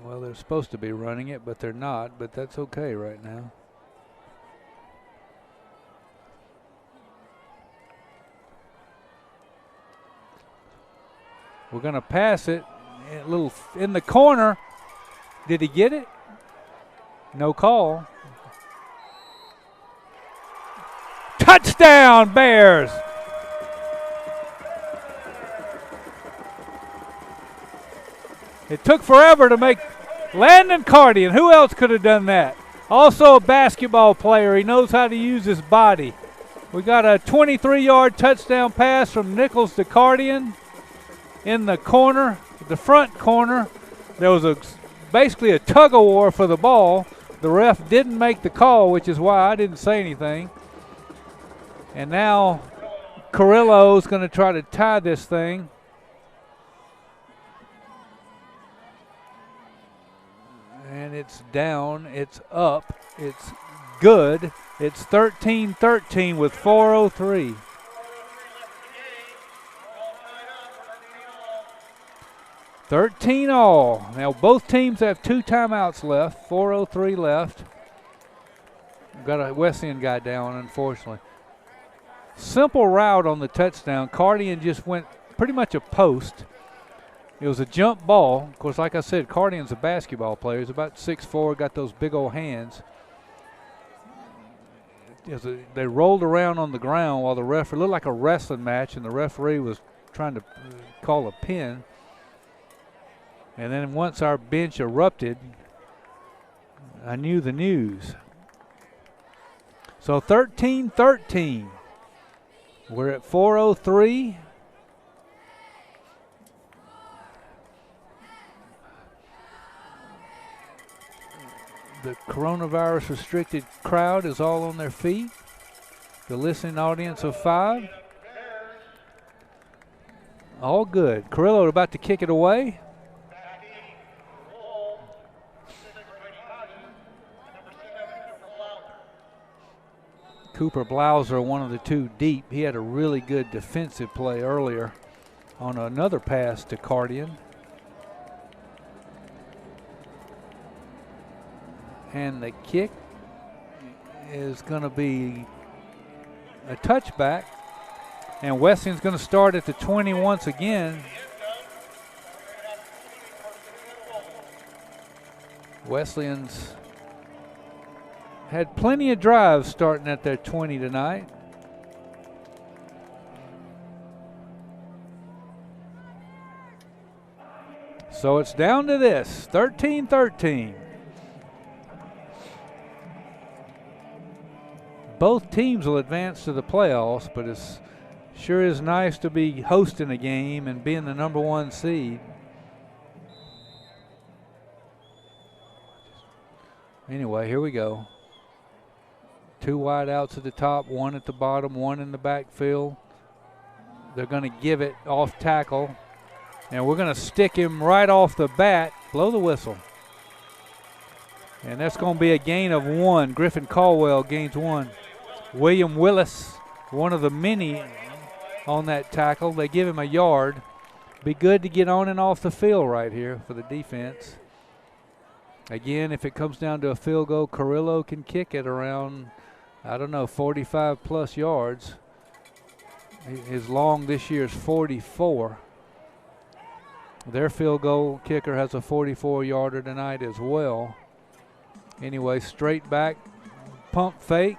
Well, they're supposed to be running it, but they're not. But that's okay right now. We're going to pass it a little in the corner. Did he get it? No call. Touchdown, Bears! It took forever to make Landon Cardian. Who else could have done that? Also a basketball player. He knows how to use his body. We got a 23-yard touchdown pass from Nichols to Cardian in the corner, the front corner. There was basically a tug-of-war for the ball. The ref didn't make the call, which is why I didn't say anything. And now Carrillo's going to try to tie this thing. And it's down, it's up, it's good. It's 13-13 with 4:03. All. Now both teams have 2 timeouts left, 4:03 left. We've got a Wesleyan guy down, unfortunately. Simple route on the touchdown. Cardian just went pretty much a post. It was a jump ball. Of course, like I said, Cardian's a basketball player. He's about 6'4", got those big old hands. They rolled around on the ground while the referee, looked like a wrestling match, and the referee was trying to call a pin. And then once our bench erupted, I knew the news. So 13-13. We're at 4:03. The coronavirus restricted crowd is all on their feet. The listening audience of 5. All good. Carrillo about to kick it away. Cooper Blauser, one of the 2 deep. He had a really good defensive play earlier on another pass to Cardian. And the kick is going to be a touchback. And Wesleyan's going to start at the 20 once again. Wesleyan's had plenty of drives starting at their 20 tonight. So it's down to this, 13-13. Both teams will advance to the playoffs, but it sure is nice to be hosting a game and being the number 1 seed. Anyway, here we go. 2 wide outs at the top, 1 at the bottom, 1 in the backfield. They're going to give it off tackle, and we're going to stick him right off the bat. Blow the whistle. And that's going to be a gain of 1. Griffin Caldwell gains 1. William Willis, one of the many on that tackle. They give him a yard. Be good to get on and off the field right here for the defense. Again, if it comes down to a field goal, Carrillo can kick it around, I don't know, 45-plus yards. His long this year is 44. Their field goal kicker has a 44-yarder tonight as well. Anyway, straight back, pump fake.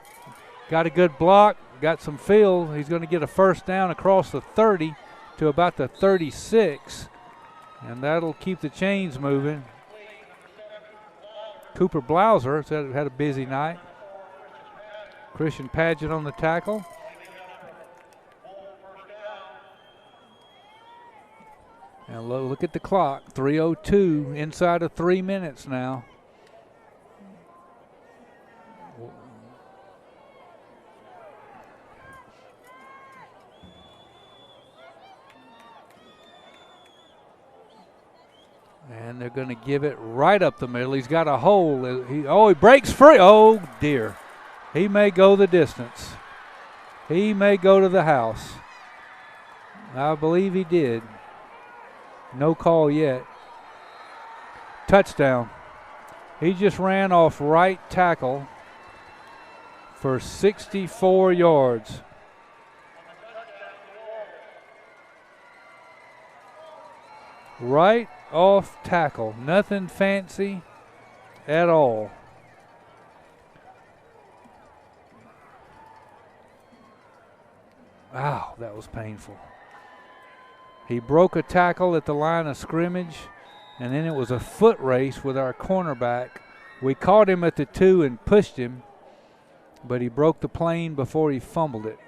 Got a good block, got some field. He's going to get a first down across the 30 to about the 36. And that'll keep the chains moving. Cooper Blauser had a busy night. Christian Paget on the tackle. And look at the clock, 3:02, inside of 3 minutes now. And they're going to give it right up the middle. He's got a hole. He breaks free. Oh, dear. He may go the distance. He may go to the house. I believe he did. No call yet. Touchdown. He just ran off right tackle for 64 yards. Right off tackle. Nothing fancy at all. Wow, that was painful. He broke a tackle at the line of scrimmage, and then it was a foot race with our cornerback. We caught him at the 2 and pushed him, but he broke the plane before he fumbled it.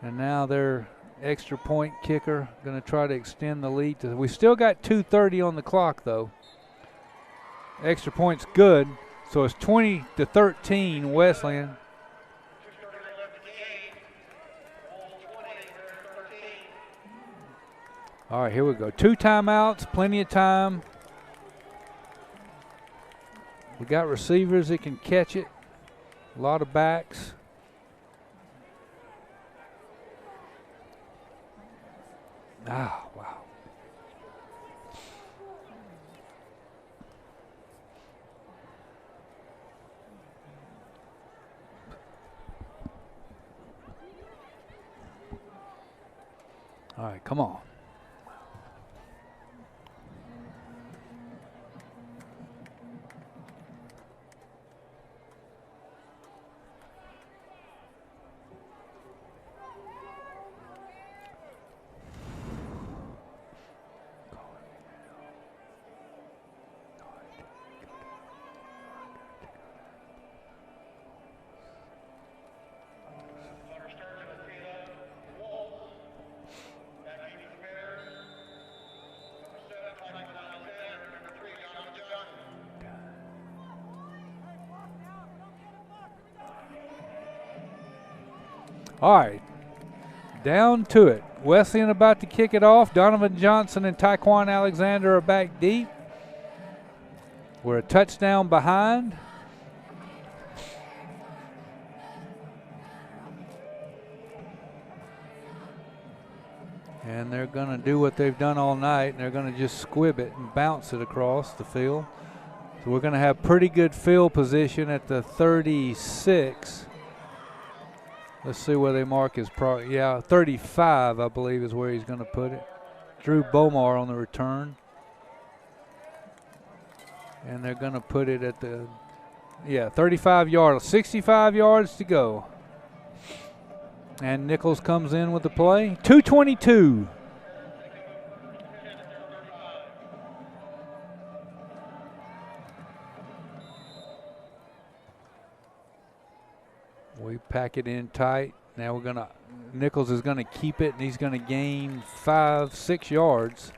And now their extra point kicker going to try to extend the lead. We still got 2:30 on the clock, though. Extra point's good, so it's 20-13 Wesleyan. All right, here we go. 2 timeouts, plenty of time. We got receivers that can catch it. A lot of backs. Ah, wow. All right, come on. All right, down to it. Wesleyan about to kick it off. Donovan Johnson and Tyquan Alexander are back deep. We're a touchdown behind. And they're going to do what they've done all night, and they're going to just squib it and bounce it across the field. So we're going to have pretty good field position at the 36. Let's see where they mark his 35, I believe, is where he's going to put it. Drew Bomar on the return. And they're going to put it at the, 35 yards, 65 yards to go. And Nichols comes in with the play. 2:22. We pack it in tight. Now Nichols is going to keep it, and he's going to gain 5-6 yards.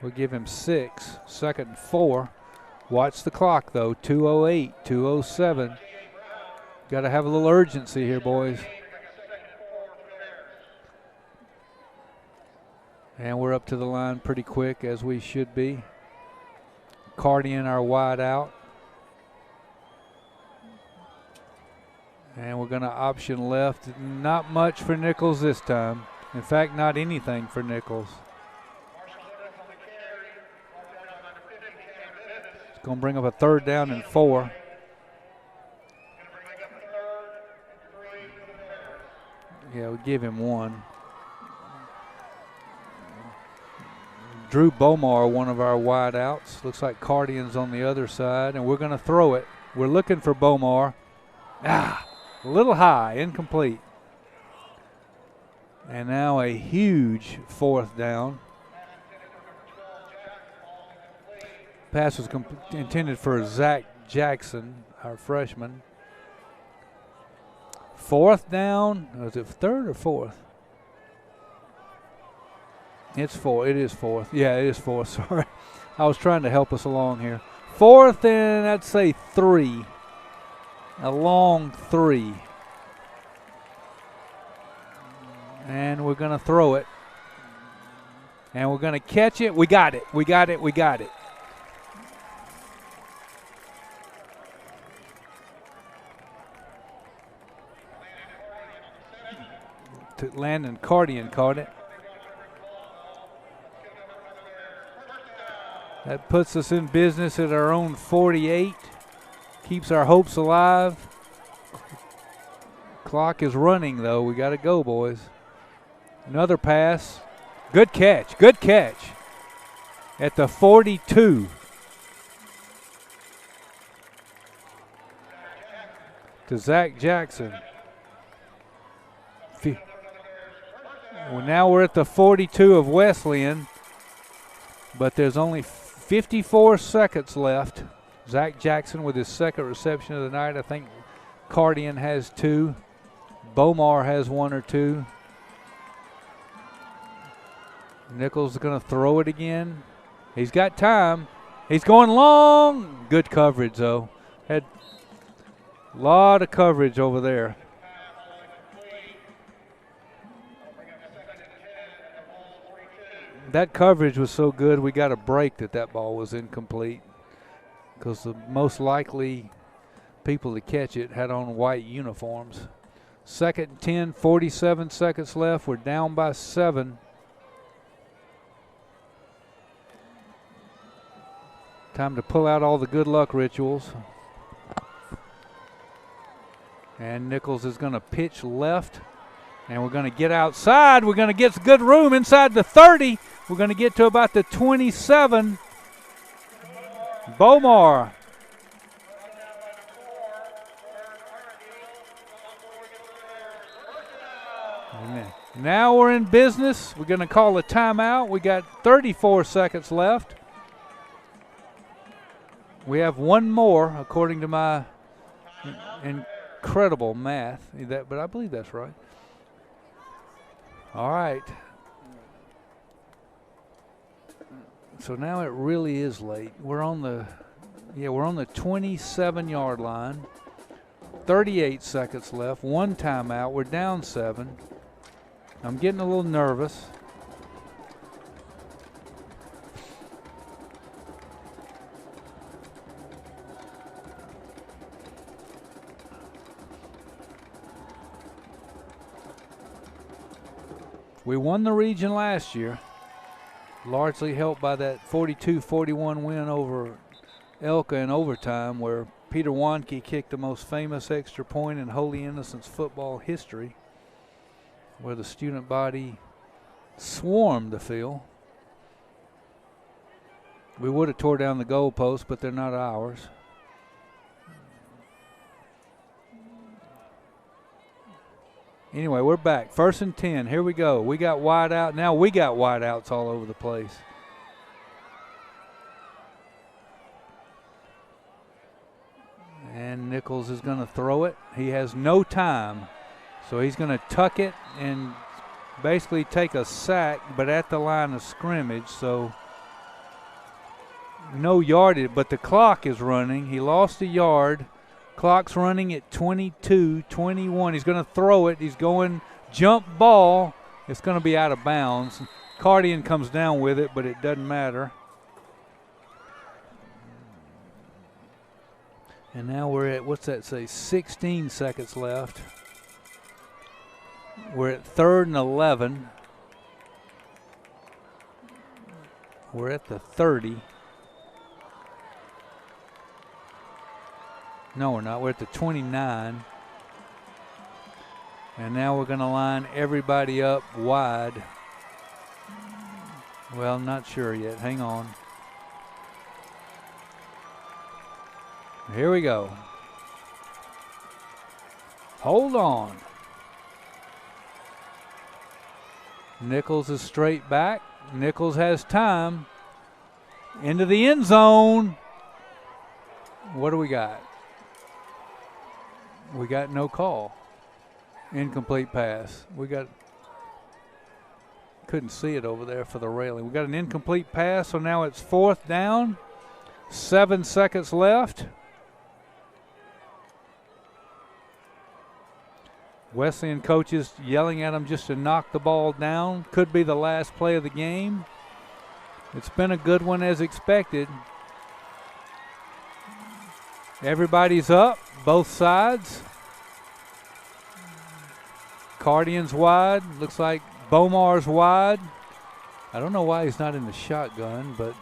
We'll give him 6, 2nd and 4. Watch the clock, though. 2:08, 2:07. Got to have a little urgency here, boys. And we're up to the line pretty quick, as we should be. Cardian, our wide out. And we're going to option left. Not much for Nichols this time. In fact, not anything for Nichols. It's going to bring up a 3rd down and 4. Yeah, we'll give him 1. Drew Bomar, one of our wide outs. Looks like Cardian's on the other side, and we're going to throw it. We're looking for Bomar. A little high, incomplete. And now a huge 4th down. Pass was intended for Zach Jackson, our freshman. Fourth down. Was it third or fourth? It's four. It is fourth. Yeah, it is fourth. Sorry. I was trying to help us along here. Fourth and I'd say 3. A long 3. And we're going to throw it. And we're going to catch it. We got it. We got it. We got it. Landon Cardian caught it. That puts us in business at our own 48. Keeps our hopes alive. Clock is running, though. We got to go, boys. Another pass. Good catch. Good catch. At the 42. To Zach Jackson. Well, now we're at the 42 of Wesleyan, but there's only 54 seconds left. Zach Jackson with his second reception of the night. I think Cardian has 2. Bomar has 1 or 2. Nichols is going to throw it again. He's got time. He's going long. Good coverage, though. Had a lot of coverage over there. That coverage was so good, we got a break that ball was incomplete because the most likely people to catch it had on white uniforms. Second and 10, 47 seconds left. We're down by 7. Time to pull out all the good luck rituals. And Nichols is going to pitch left. And we're going to get outside. We're going to get some good room inside the 30. We're going to get to about the 27. Bomar. Amen. Now we're in business. We're going to call a timeout. We got 34 seconds left. We have one more, according to my incredible math. But I believe that's right. All right. So now it really is late. We're on the 27-yard line. 38 seconds left. 1 timeout. We're down 7. I'm getting a little nervous. We won the region last year, largely helped by that 42-41 win over Elka in overtime, where Peter Wanke kicked the most famous extra point in Holy Innocents football history, where the student body swarmed the field. We would have tore down the goalposts, but they're not ours. Anyway, we're back. 1st and 10. Here we go. We got wide out. Now we got wide outs all over the place. And Nichols is going to throw it. He has no time. So he's going to tuck it and basically take a sack, but at the line of scrimmage. So no yardage, but the clock is running. He lost a yard. Clock's running at 22-21. He's going to throw it. He's going jump ball. It's going to be out of bounds. Cardian comes down with it, but it doesn't matter. And now we're at, what's that say, 16 seconds left. We're at 3rd and 11. We're at the 30. No, we're not. We're at the 29. And now we're going to line everybody up wide. Well, not sure yet. Hang on. Here we go. Hold on. Nichols is straight back. Nichols has time. Into the end zone. What do we got? We got no call. Incomplete pass. Couldn't see it over there for the railing. We got an incomplete pass, so now it's 4th down. 7 seconds left. Wesleyan coaches yelling at them just to knock the ball down. Could be the last play of the game. It's been a good one as expected. Everybody's up, both sides. Cardian's wide. Looks like Bomar's wide. I don't know why he's not in the shotgun, but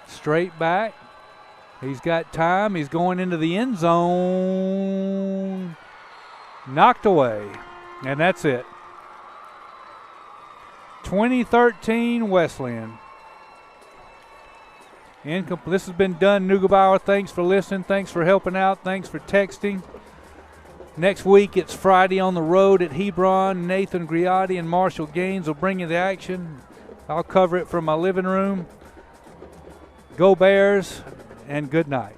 straight back. He's got time. He's going into the end zone. Knocked away. And that's it. 2013 Wesleyan. This has been done. Neugebauer, thanks for listening. Thanks for helping out. Thanks for texting. Next week, it's Friday on the road at Hebron. Nathan Griotti and Marshall Gaines will bring you the action. I'll cover it from my living room. Go Bears, and good night.